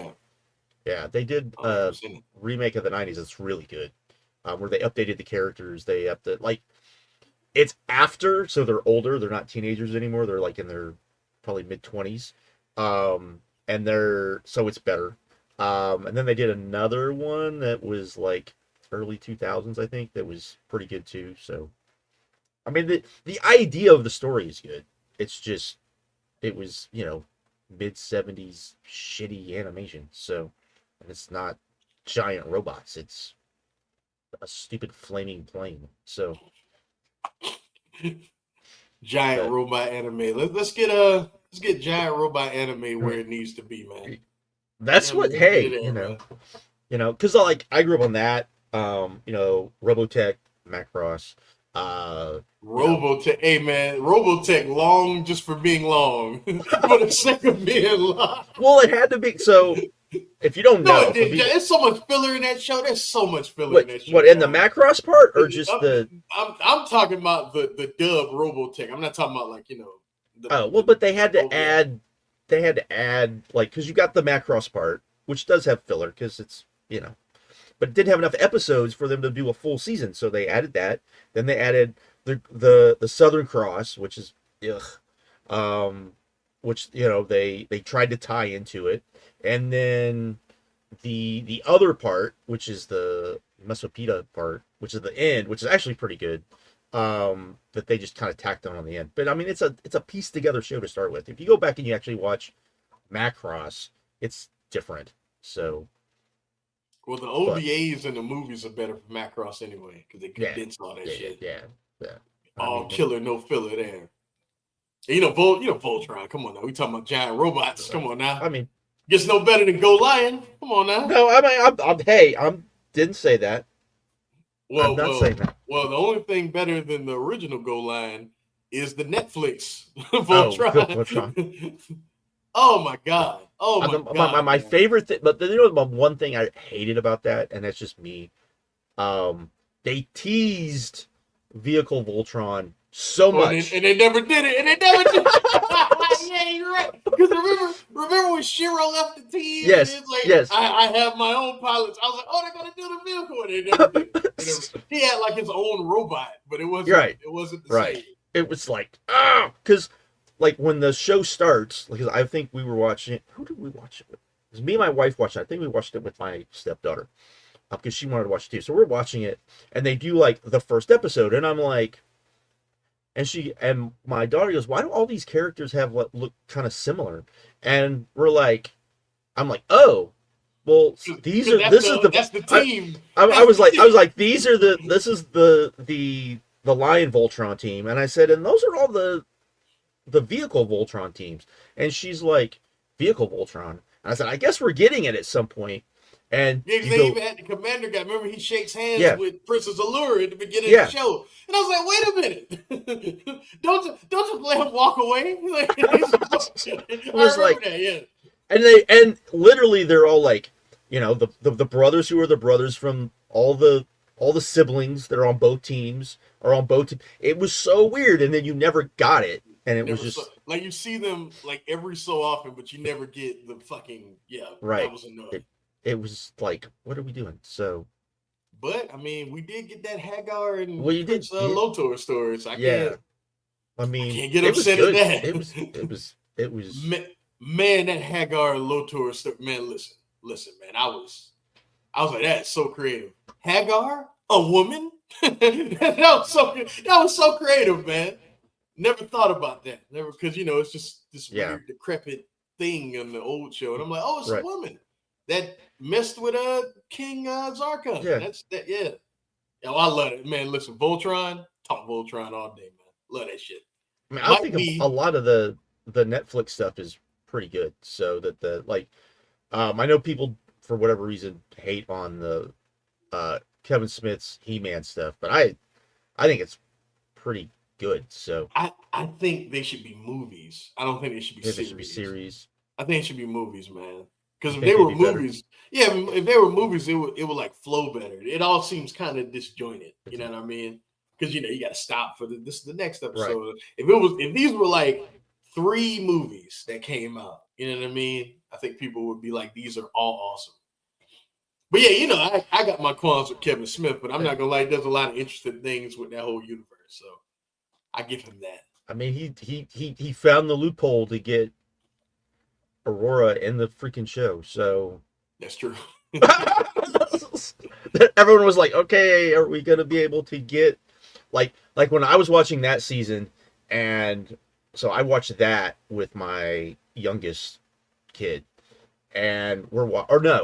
they did a remake of the 90s that's really good, where they updated the characters. They updated, like, it's after, so they're older, they're not teenagers anymore, they're like in their probably mid-20s, and so it's better. And then they did another one that was like early 2000s, I think, that was pretty good too. So I mean, the idea of the story is good. It's just, it was, mid-70s shitty animation. So, and it's not giant robots. It's a stupid flaming plane. So, giant robot anime. Let's get giant robot anime where it needs to be, man. That's what. Hey, because like I grew up on that. Robotech, Macross. Robotech, hey man, Robotech long just for being long, for the sake of being long. Well, it had to be. So, if you don't know, there's so much filler in that show. There's so much filler in that show. What, in the Macross part, or just I'm talking about the dub Robotech. I'm not talking about like but they had to add. They had to add like, because you got the Macross part, which does have filler because it's but it didn't have enough episodes for them to do a full season, so they added that. Then they added the Southern Cross, which is which they tried to tie into it, and then the other part, which is the Mesopita part, which is the end, which is actually pretty good, that they just kind of tacked on the end. But I mean, it's a pieced together show to start with. If you go back and you actually watch Macross, it's different. So. Well, the OVAs and the movies are better for Macross anyway, because they condense all that shit. Yeah. All killer, no filler there. And Voltron. Come on now, we talking about giant robots. Come on now. I mean, Gets no better than Go Lion. Come on now. No, I mean, I'm didn't say that. I'm not saying that. Well, the only thing better than the original Go Lion is the Netflix Voltron. Voltron. Oh my god! Oh my god! My favorite thing, but you know, one thing I hated about that, and that's just me. They teased Vehicle Voltron so much, and they never did it, and they never did it. Yeah, you're right. Because remember when Shiro left the team? Yes, and it's like, yes. I have my own pilots. I was like, oh, they're gonna do the vehicle, and they never did it. He had like his own robot, but it wasn't. Right. It wasn't the Right. same. It was like because like when the show starts, because I think we were watching it. Who did we watch it with? It was me and my wife watched it. I think we watched it with my stepdaughter because she wanted to watch it too. So we're watching it, and they do like the first episode, and I'm like. And my daughter goes, why do all these characters have what look kind of similar? And I'm like, oh, well, this is the team. I was like, this is the Lion Voltron team, and I said, and those are all the Vehicle Voltron teams, and she's like, Vehicle Voltron, and I said, I guess we're getting it at some point. And they even had the commander guy. Remember, he shakes hands with Princess Allure at the beginning of the show, and I was like, "Wait a minute! don't just let him walk away." It was like, that, yeah. And literally, they're all like, you know, the brothers who are the brothers from all the siblings that are on both teams are on both teams. It was so weird, and then you never got it, and it was just like you see them like every so often, but you never get the fucking right. That was annoying. It was like, what are we doing? So, but I mean, we did get that Hagar and Prince Lotor story. So I can't get upset at that. It was. Man, that Hagar and Lotor story. Man, listen, man. I was like, that's so creative. Hagar, a woman. That was so creative, man. Never thought about that. Never, because it's just this weird decrepit thing in the old show, and I'm like, oh, it's a woman. That messed with King Zarkon. Yeah. That's that. Yeah. Yo, I love it, man. Listen, Voltron, talk Voltron all day, man. Love that shit. I mean, I think a lot of the Netflix stuff is pretty good. So that I know people for whatever reason hate on the Kevin Smith's He-Man stuff, but I think it's pretty good. So I think they should be movies. I don't think they should be series. They should be series. I think it should be movies, man. Because if they were movies, if they were movies, it would like flow better. It all seems kind of disjointed. You know what I mean? Because you got to stop for this is the next episode. Right. If these were like 3 movies that came out, you know what I mean? I think people would be like, these are all awesome. But yeah, I got my qualms with Kevin Smith, but I'm not gonna lie, there's a lot of interesting things with that whole universe. So I give him that. I mean, he found the loophole to get Aurora in the freaking show, so that's true. Everyone was like, okay, are we gonna be able to get like when I was watching that season, and so I watched that with my youngest kid, and we're watching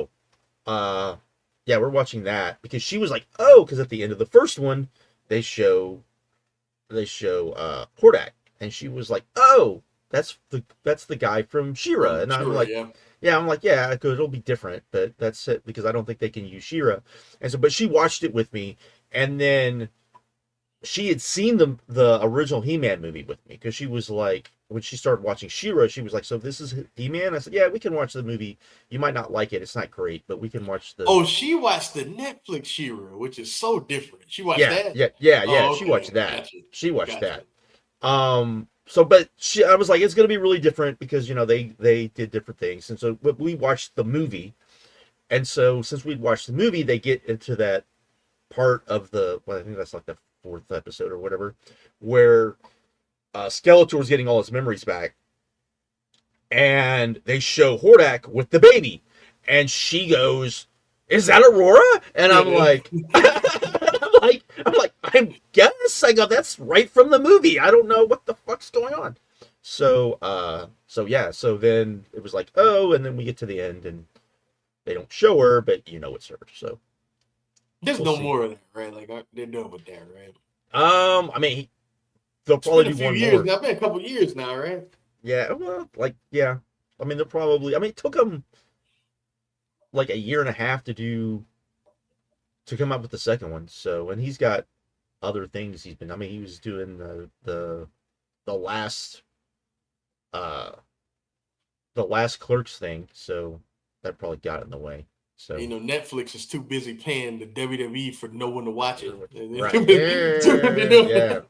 that because she was like, oh, because at the end of the first one they show Hordak, and she was like, oh, that's the guy from She-Ra, and I'm like, it'll be different, but that's it because I don't think they can use She-Ra, and so but she watched it with me, and then she had seen the original He-Man movie with me because she was like, when she started watching She-Ra, she was like, so this is He-Man? I said, yeah, we can watch the movie. You might not like it. It's not great, but we can watch the... Oh, she watched the Netflix She-Ra, which is so different. She watched that? Yeah. Oh, okay. She watched that. Gotcha. She watched that. So, but I was like, it's going to be really different because, they did different things. And so, but we watched the movie. And so, since we'd watched the movie, they get into that part of I think that's like the 4th episode or whatever, where Skeletor's getting all his memories back, and they show Hordak with the baby, and she goes, "Is that Aurora?" And I'm like, I guess. I go, that's right from the movie. I don't know what the fuck's going on. So then it was like, oh, and then we get to the end, and they don't show her, but it's her. So there's no more of that, right? Like they're done with that, right? I mean, they'll probably do one more. Now, it's been a couple years now, right? Yeah, well, yeah. I mean, they're probably. I mean, it took them like a year and a half to come up with the second one. So, and he's got other things he's been. I mean, he was doing the last uh the last Clerks thing, so that probably got in the way. So Netflix is too busy paying the WWE for no one to watch it. right, Yeah.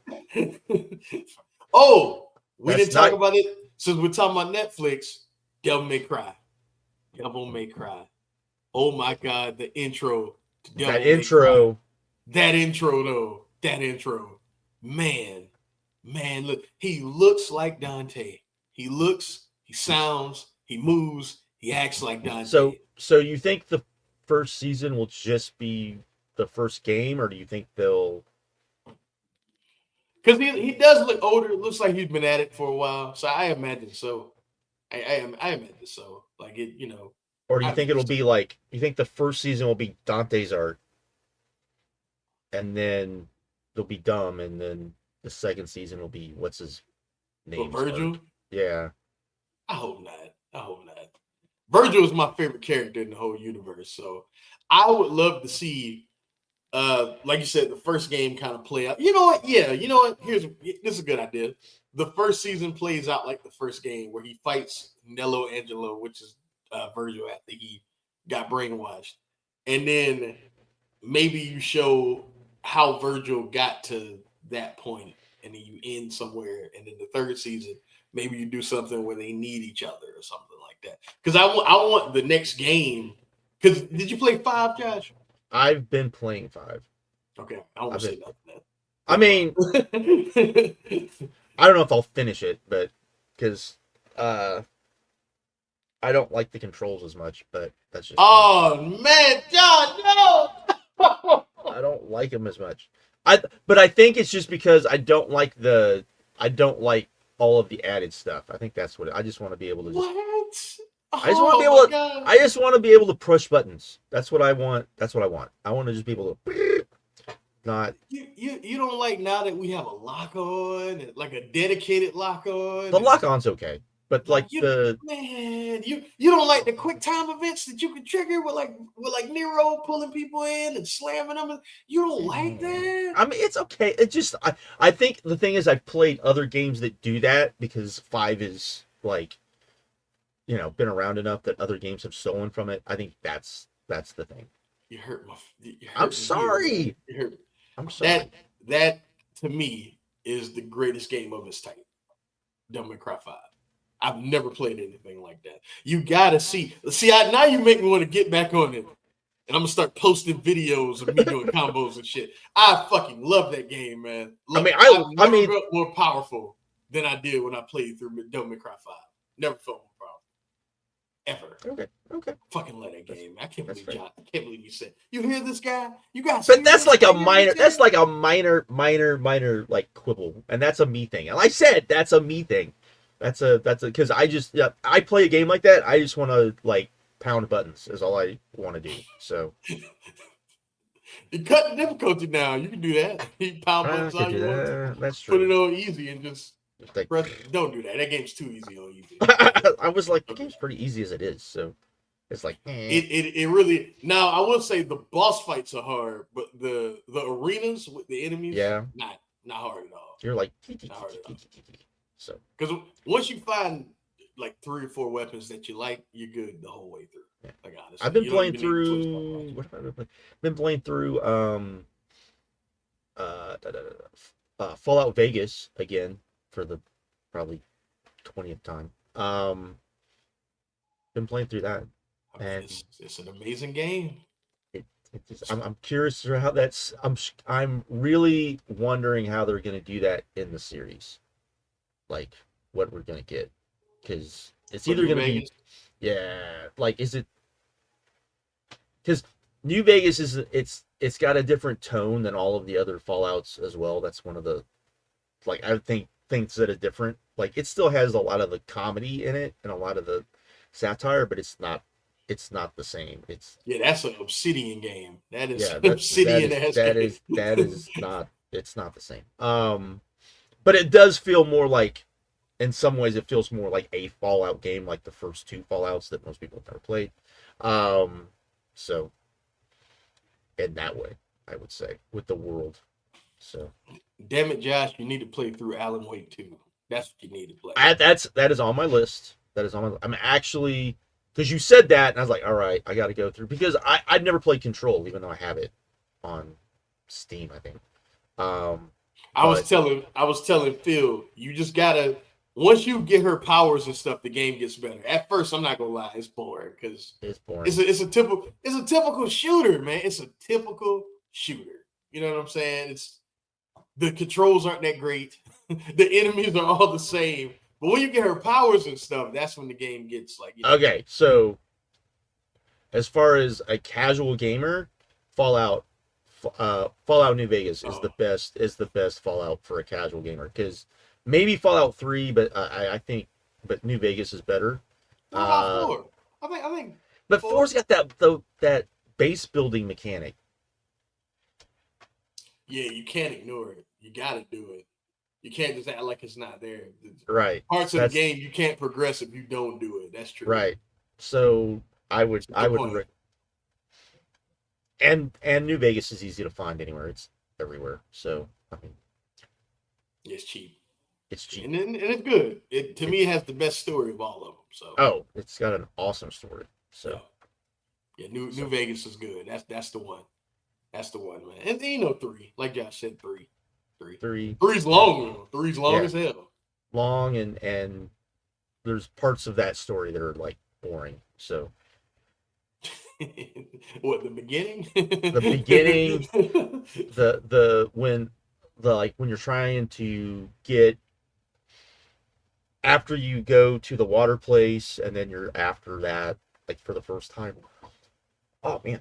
Oh, we That's didn't talk about it since we're talking about Netflix. Devil May Cry. Devil May Cry. Oh my God, the intro to Devil that May intro. Cry. That intro though. That intro. Man, look, he looks like Dante. He sounds, he moves, he acts like Dante. So you think the first season will just be the first game, or do you think they'll? Because he does look older. It looks like he's been at it for a while. So I imagine so. I imagine so. Like it, Or do you think it'll be like? You think the first season will be Dante's art, and then they'll be dumb, and then the second season will be what's his name? Virgil. Art? Yeah. I hope not. Virgil is my favorite character in the whole universe. So I would love to see, like you said, the first game kind of play out. You know what? Yeah, you know what? This is a good idea. The first season plays out like the first game where he fights Nello Angelo, which is Virgil after he got brainwashed. And then maybe you show how Virgil got to that point, and then you end somewhere. And then the third season, maybe you do something where they need each other or something like that. Because I want the next game. Because did you play 5, Josh? I've been playing 5. Okay, I won't say nothing. Then. I mean, I don't know if I'll finish it, but because I don't like the controls as much, but that's just. Oh man, John, no! I don't like them as much. But I think it's just because I don't like all of the added stuff. I think that's what I just want to be able to. What? I just want to be able to. I just want to be able to push buttons. That's what I want. I want to just be able to. Not. You don't like now that we have a lock on, like a dedicated lock on. The lock on's okay, but like you don't like the quick time events that you can trigger with like Nero pulling people in and slamming them. You don't like that? I mean, it's okay. It just I think the thing is I've played other games that do that because 5 is like, been around enough that other games have stolen from it. I think that's the thing. You hurt I'm sorry. You hurt me. I'm sorry. That to me is the greatest game of its type. Devil May Cry 5. I've never played anything like that. You gotta see. Now you make me want to get back on it, and I'm gonna start posting videos of me doing combos and shit. I fucking love that game, man. I never felt more powerful than I did when I played through Devil May Cry 5. Never felt more powerful. Ever. Okay. Fucking love that game. I can't believe John. I can't believe you said. You hear this guy? You guys. But that's like a minor. That's like a minor like quibble, and that's a me thing. And I said that's a me thing. That's because I play a game like that. I just want to like pound buttons. Is all I want to do. So. You cut the difficulty now. You can do that. You pound buttons all you want. That's true. Put it on easy and just. Don't do that. That game's too easy on easy. I was like, the game's pretty easy as it is, so it's like it really. Now I will say the boss fights are hard, but the arenas with the enemies, not hard at all. You're like not hard at all. So because once you find like 3 or 4 weapons that you like, you're good the whole way through. Yeah. Like honestly, I've been playing through. What have I been playing? Been playing through Fallout Vegas again. For the probably 20th time. Been playing through that. And it's an amazing game. I'm curious for how that's I'm really wondering how they're gonna do that in the series. Like what we're gonna get. Because it's either gonna be like is it because New Vegas it's got a different tone than all of the other Fallouts as well. That's one of the I think things that are different. Like it still has a lot of the comedy in it and a lot of the satire, but it's not the same. That's an Obsidian game. That is Obsidian that is not it's not the same. But it does feel more like in some ways it feels more like a Fallout game, like the first two Fallouts that most people have never played. So in that way, I would say with the world. So damn it, Josh, you need to play through Alan Wake 2. That's what you need to play. That is on my list. That is on my. I'm actually, because you said that, and I was like, all right, I got to go through, because I'd never played Control, even though I have it on Steam, I think. I was telling Phil, you just gotta, once you get her powers and stuff, the game gets better. At first, I'm not gonna lie, it's boring because it's boring. It's a typical shooter, man. It's a typical shooter. You know what I'm saying? It's the controls aren't that great. The enemies are all the same. But when you get her powers and stuff, that's when the game gets like. Okay, so as far as a casual gamer, Fallout New Vegas is the best Fallout for a casual gamer, because maybe Fallout 3, but I think New Vegas is better. What about 4? I think but 4's got that base building mechanic. Yeah, you can't ignore it. You got to do it. You can't just act like it's not there. Right. Parts of the game you can't progress if you don't do it. That's true. Right. So I would and New Vegas is easy to find anywhere. It's everywhere. So I mean, it's cheap. It's cheap. And it's good. To me, it has the best story of all of them. So it's got an awesome story. So yeah, New Vegas is good. That's the one. That's the one, man. And 3, like Josh said, 3. 3's long. 3's long as hell. Long, and there's parts of that story that are like boring. So what, the beginning? The beginning, when you're trying to get, after you go to the water place, and then you're after that, like for the first time. Oh man.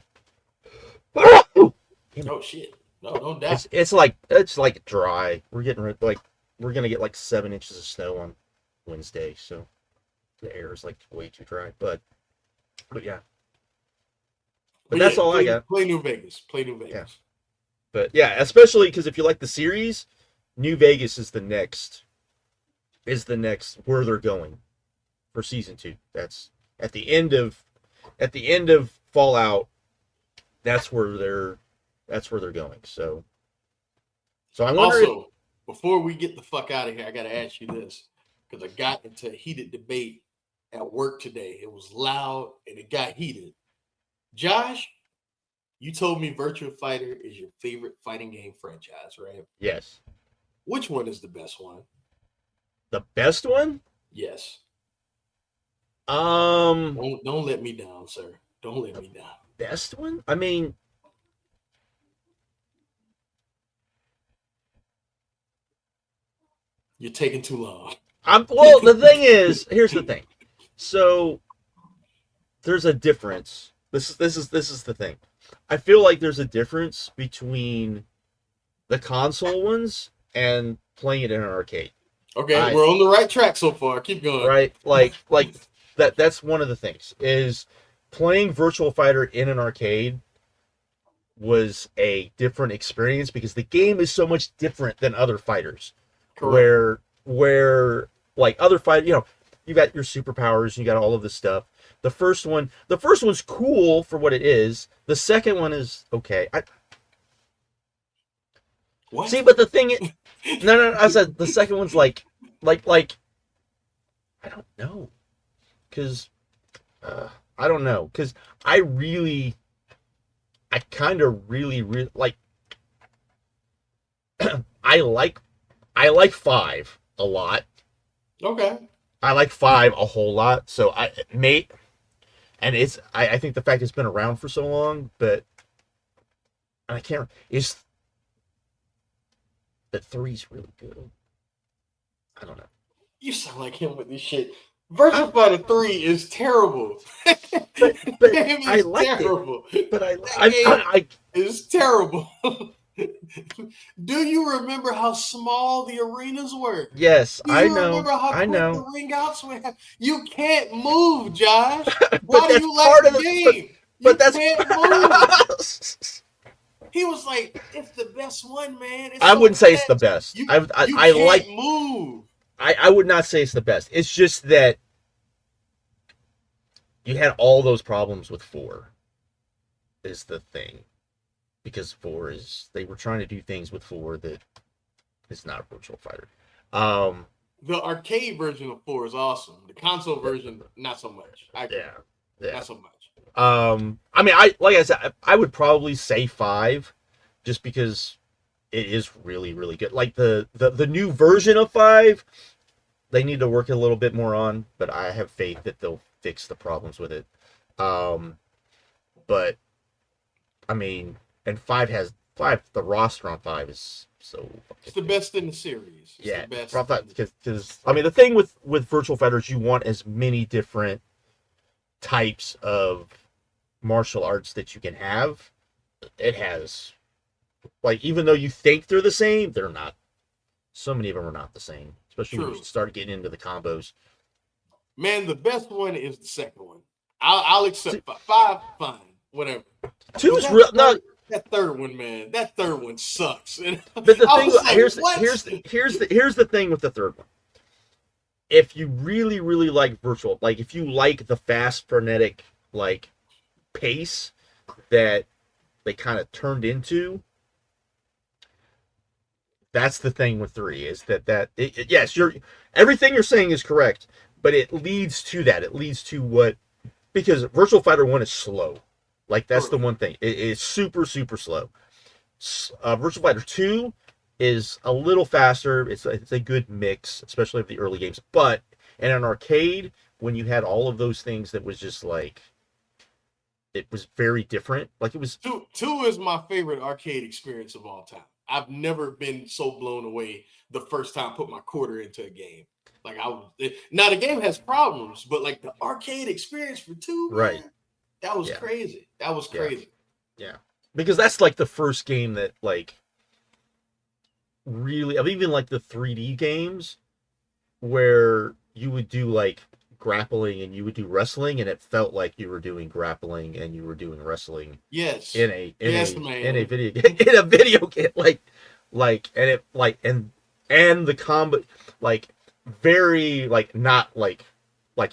Oh shit. No, don't die. It's like dry. We're gonna get like 7 inches of snow on Wednesday, so the air is like way too dry. But yeah. But that's all I got. Play New Vegas. Yeah. But yeah, especially because if you like the series, New Vegas is the next where they're going for season 2. That's at the end of Fallout. That's where they're going. So I'm wondering. Also, before we get the fuck out of here, I gotta ask you this, because I got into a heated debate at work today. It was loud and it got heated. Josh, you told me Virtua Fighter is your favorite fighting game franchise, right? Yes. Which one is the best one? The best one? Yes. Don't let me down, sir. Don't let me down. Best one? I mean, you're taking too long. Well, the thing is, here's the thing. So there's a difference. This is the thing. I feel like there's a difference between the console ones and playing it in an arcade. Okay, we're on the right track so far. Keep going. Right? Like that's one of the things, is playing Virtua Fighter in an arcade was a different experience, because the game is so much different than other fighters. Correct. Where like other fight, you got your superpowers, you got all of this stuff. The first one's cool for what it is. The second one is okay. What? See, but the thing is, no, I said the second one's like I don't know, because I don't know, because I kind of really like I like 5 a lot. Okay. I like 5 a whole lot. So I think the fact it's been around for so long, but I can't. Is the 3's really good? I don't know. You sound like him with this shit. Virtua Fighter 3 is terrible. but I like it. But it's terrible. Do you remember how small the arenas were? Yes, I know. Remember how quick the ring outs were? You can't move, Josh. Why do you like the game? That's can't move. He was like, "It's the best one, man." I wouldn't say it's the best. You I can't like move. I would not say it's the best. It's just that you had all those problems with 4 is the thing. Because 4 is, they were trying to do things with 4 that is not a Virtual Fighter. The arcade version of 4 is awesome. The console version, not so much. Not so much. I mean, like I said, I would probably say 5, just because it is really, really good. Like the new version of 5, they need to work a little bit more on, but I have faith that they'll fix the problems with it. But I mean, and 5, the roster on 5 is so. It's the best in the series. It's yeah, the best because I mean, the thing with Virtual Fighters, you want as many different types of martial arts that you can have. It has, like, even though you think they're the same, they're not. So many of them are not the same, especially when you start getting into the combos. Man, the best one is the second one. I'll accept 5, fine, whatever. 2 is real. No, that third one, man. That third one sucks. But the thing, like, here's the thing with the third one. If you really, really like Virtual, like if you like the fast, frenetic, like, pace that they kind of turned into, that's the thing with 3 is yes, everything you're saying is correct, but it leads to that. It leads to what, because Virtual Fighter 1 is slow. Like, that's the one thing. It's super, super slow. Virtual Fighter 2 is a little faster. It's a good mix, especially of the early games. But in an arcade, when you had all of those things, that was just like, it was very different. Like, it was 2 is my favorite arcade experience of all time. I've never been so blown away the first time I put my quarter into a game. Like, now the game has problems, but like the arcade experience for 2, right? Man, that was crazy. That was crazy. Yeah, because that's like the first game that, like, really, of even like the 3D games where you would do like grappling and you would do wrestling, and it felt like you were doing grappling and you were doing wrestling. Yes. In a video game, and the combo, like, very, like, not like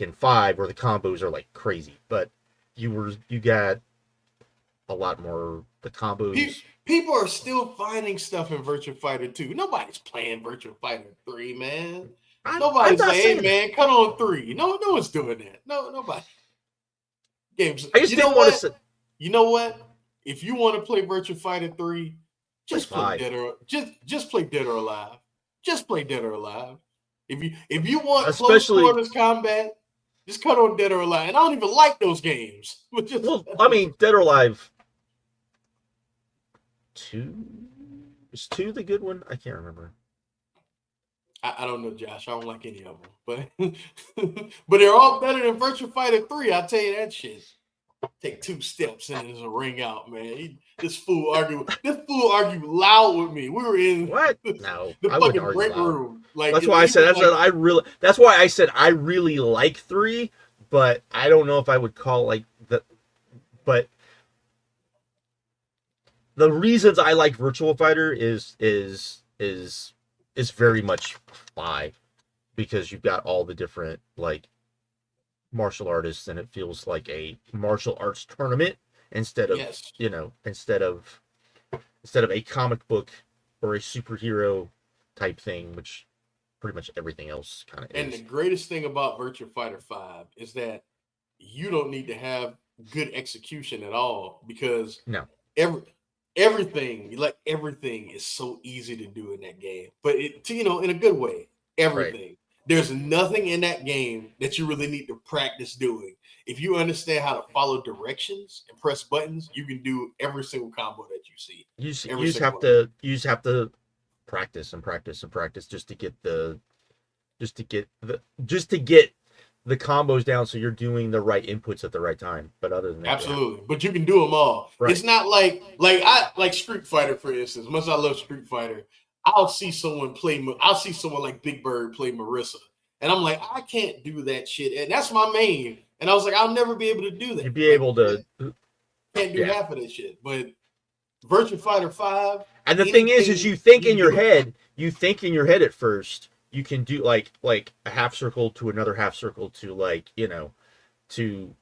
in 5 where the combos are like crazy, but you got a lot more the combos. People are still finding stuff in Virtua Fighter 2. Nobody's playing Virtua Fighter 3, man. Nobody's saying, hey, man, cut on 3. No one's doing that. Nobody. Games. I just didn't want to. You know what? If you want to play Virtua Fighter 3, just play just play Dead or Alive. Just play Dead or Alive. If you want close quarters combat, just cut on Dead or Alive. And I don't even like those games. Well, I mean, Dead or Alive 2, is 2 the good one? I can't remember. I don't know, Josh. I don't like any of them, but they're all better than Virtua Fighter 3. I'll tell you that shit. Take 2 steps and there's a ring out, man. This fool argued loud with me. We were in what? No, the fucking break room. Like, that's why I said I really like 3, but I don't know if I would call like the. But the reasons I like Virtual Fighter is very much 5, because you've got all the different, like, martial artists, and it feels like a martial arts tournament instead of instead of a comic book or a superhero type thing, which pretty much everything else kind of is. And the greatest thing about Virtua Fighter 5 is that you don't need to have good execution at all, because everything is so easy to do in that game, but in a good way. Everything. Right. There's nothing in that game that you really need to practice doing. If you understand how to follow directions and press buttons, you can do every single combo that you see. You just have to practice and practice and practice just to get the combos down, so you're doing the right inputs at the right time. But other than that, absolutely. But you can do them all. Right. It's not like Street Fighter, for instance. Much as I love Street Fighter, I'll see someone like Big Bird play Marissa, and I'm like, I can't do that shit, and that's my main. And I was like, I'll never be able to do that. You'd be able to. Can't do half of that shit. But Virtua Fighter 5. And the thing is you think in your head at first, you can do like a half circle to another half circle to like, to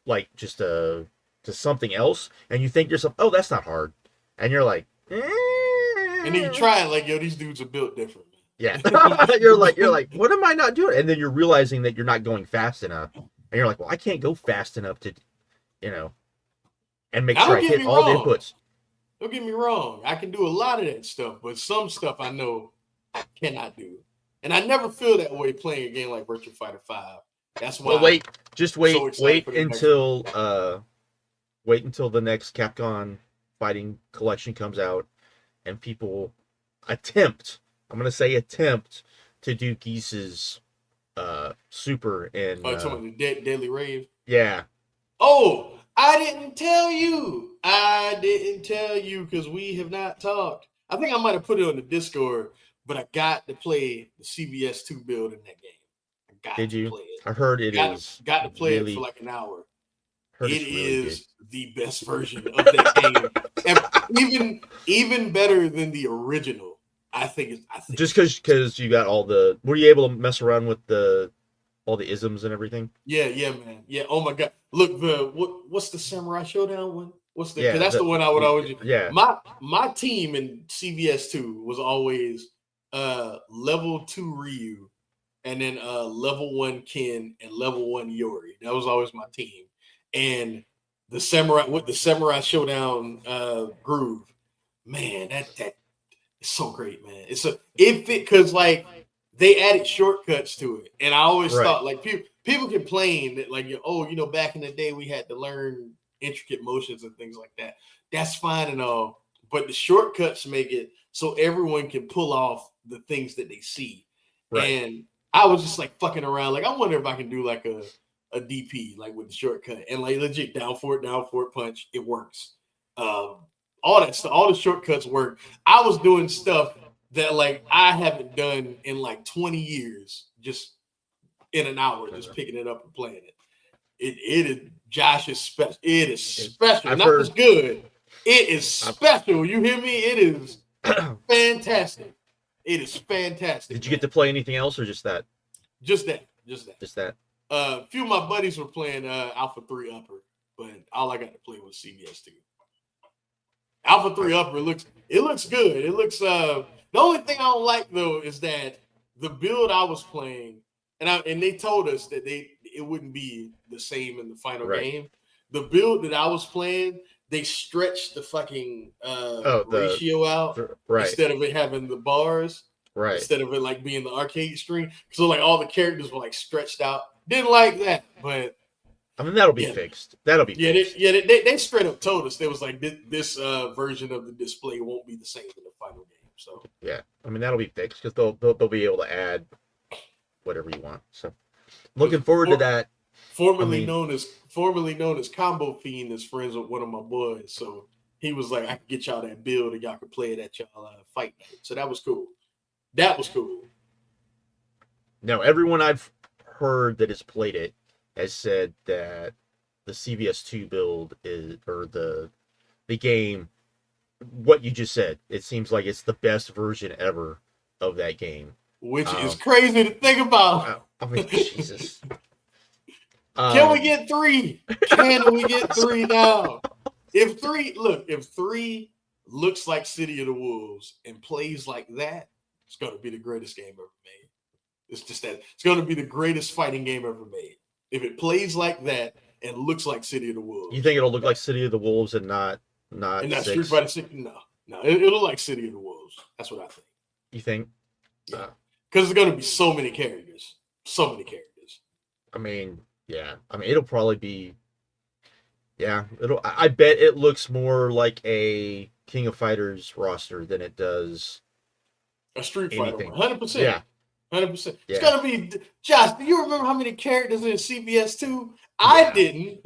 like just to something else, and you think to yourself, oh, that's not hard, and you're like, And then you try it like, yo, these dudes are built different. yeah. you're like, what am I not doing? And then you're realizing that you're not going fast enough, and you're like, well, I can't go fast enough to, and make now, sure I hit all the inputs. Don't get me wrong. I can do a lot of that stuff, but some stuff I know I cannot do. And I never feel that way playing a game like Virtua Fighter 5. That's why. Well, wait until the next Capcom fighting collection comes out, and people attempt to do Geese's super in Deadly Rave. Yeah. Oh, I didn't tell you because we have not talked. I think I might have put it on the Discord, but I got to play the CVS2 build in that game. Did you? Play it. I heard it got to play really, it for like an hour. It is the best version of that game. Even better than the original. I think just because you got all the. Were you able to mess around with all the isms and everything? Yeah, man. Yeah. Oh my god. Look, what's the Samurai Showdown one? Because that's the one I would always do. Yeah. My team in CVS2 was always level 2 Ryu, and then level 1 Ken and level 1 Yori. That was always my team. And the Samurai Showdown groove, man, that is so great, man. Because like they added shortcuts to it, and I always thought like people complain that like, back in the day we had to learn intricate motions and things like that. That's fine and all, but the shortcuts make it so everyone can pull off the things that they see. Right. And I was just like fucking around, like I wonder if I can do like a DP like with the shortcut, and like legit down forward punch, it works. All that stuff, all the shortcuts work. I was doing stuff that like I haven't done in like 20 years, just in an hour, just picking it up and playing it. It is Josh is special. It is special. Not just good. It is special. You hear me? It is fantastic. It is fantastic. Did you get to play anything else or just that? Just that. A few of my buddies were playing Alpha 3 Upper, but all I got to play was CVS2. Alpha 3 Upper looks good. It looks the only thing I don't like though is that the build I was playing, and they told us that it wouldn't be the same in the final game. The build that I was playing, they stretched the fucking ratio out instead of it having the bars. Right. Instead of it like being the arcade screen. So like all the characters were like stretched out. Didn't like that, but I mean that'll be fixed. That'll be fixed. They straight up told us they was like this version of the display won't be the same in the final game. So yeah, I mean that'll be fixed because they'll be able to add whatever you want. So looking forward to that. Formerly known as Combo Fiend is friends with one of my boys, so he was like, I can get y'all that build and y'all can play it at y'all fight night. So that was cool. Now, everyone I've heard that has played it has said that the CVS2 build or the game, what you just said, it seems like it's the best version ever of that game. Which is crazy to think about. I mean, Jesus. Can we get 3? Can we get 3 now? If 3 looks like City of the Wolves and plays like that, it's going to be the greatest game ever made. It's just that it's going to be the greatest fighting game ever made. If it plays like that and looks like City of the Wolves. You think it'll look like City of the Wolves and not Street Fighter 6? No. It'll look like City of the Wolves. That's what I think. You think? Yeah. Because there's going to be so many characters. I mean, yeah. I mean, it'll probably be. Yeah, I bet it looks more like a King of Fighters roster than it does a Street Fighter. 100%. Yeah. 100%. It's gonna be Josh. Do you remember how many characters in CVS2? I didn't.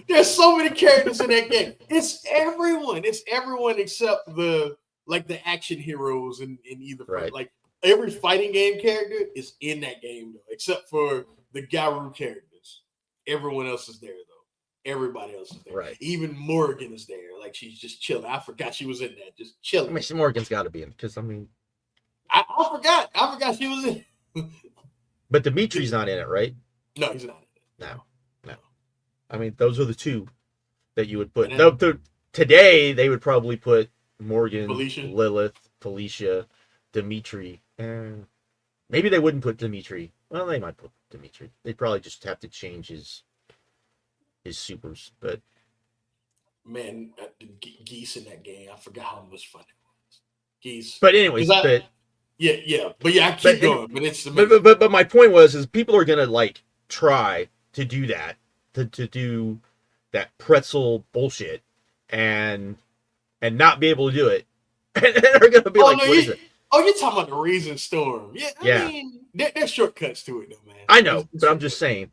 There's so many characters in that game. It's everyone. It's everyone except the action heroes in either fight. Like every fighting game character is in that game though, except for the Garou characters. Everyone else is there though. Everybody else is there. Right. Even Morgan is there. Like she's just chilling. I forgot she was in that. Just chilling. I mean, Morgan's got to be in because I mean. I forgot she was in. But Dimitri's not in it, right? No, he's not in it. No. I mean, those are the two that you would put. Then, Today, they would probably put Morgan, Felicia. Lilith, Felicia, Dimitri. Maybe they wouldn't put Dimitri. Well, they might put Dimitri. They'd probably just have to change his supers. But man, Geese in that game, I forgot how much fun it was. Geese. But anyways, I keep going. But it's but my point is people are gonna like try to do that to do that pretzel bullshit and not be able to do it, and they're gonna be what is it? Oh, you're talking about the Reason Storm? Yeah, I mean, there's shortcuts to it, though, man. I know, but I'm just saying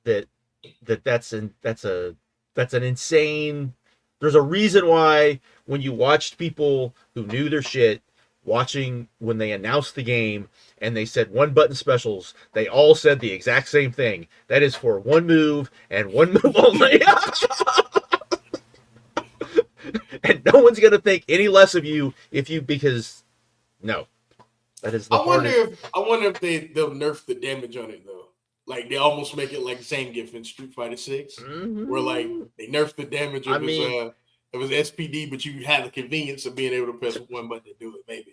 that's an insane. There's a reason why when you watched people who knew their shit watching when they announced the game and they said one button specials, they all said the exact same thing. That is for one move and one move only. And no one's gonna think any less of you because no, that is the I wonder if they'll nerf the damage on it though. Like they almost make it like Zangief in Street Fighter 6, where like they nerf the damage of his SPD, but you have the convenience of being able to press one button to do it.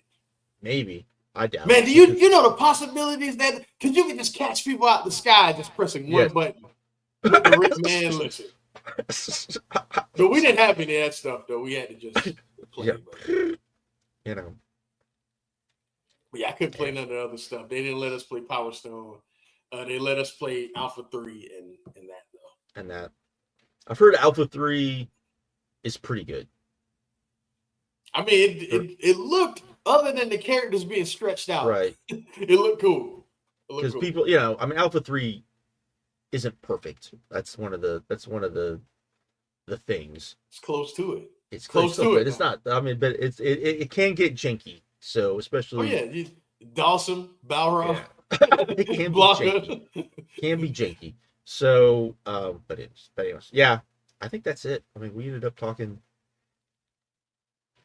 Maybe. I doubt. Man, do you know the possibilities that because you can just catch people out the sky just pressing one button? Man, listen. But we didn't have any of that stuff though. We had to just play. You know. But yeah, I couldn't play none of the other stuff. They didn't let us play Power Stone. They let us play Alpha 3 and that though. And that. I've heard Alpha 3 is pretty good. I mean, it looked, other than the characters being stretched out, right? It looked cool. Because people, Alpha 3 isn't perfect. That's one of the things. It's close to it. It's close to it. It's not. I mean, but it can get janky. So especially. Dawson, Balrog. Yeah. It can be janky. Can be janky. So, but anyways, yeah. I think that's it. I mean, we ended up talking.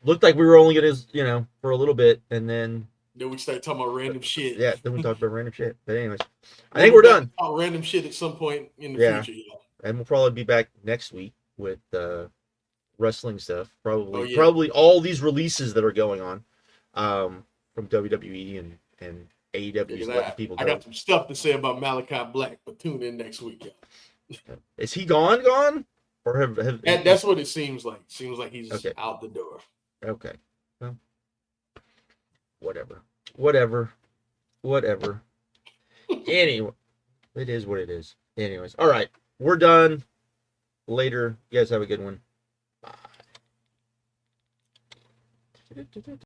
Looked like we were only gonna, for a little bit, and then we started talking about random shit. Yeah, then we talked about random shit. But anyways, I think we're done. Random shit at some point in the future. Yeah. And we'll probably be back next week with wrestling stuff. Probably all these releases that are going on from WWE and AEW. Letting people go. I got some stuff to say about Malachi Black, but tune in next week. Yeah. Is he gone? Or that's what it seems like. Seems like he's out the door. Okay. Well, whatever. Anyway, it is what it is. Anyways, all right. We're done. Later. You guys have a good one. Bye.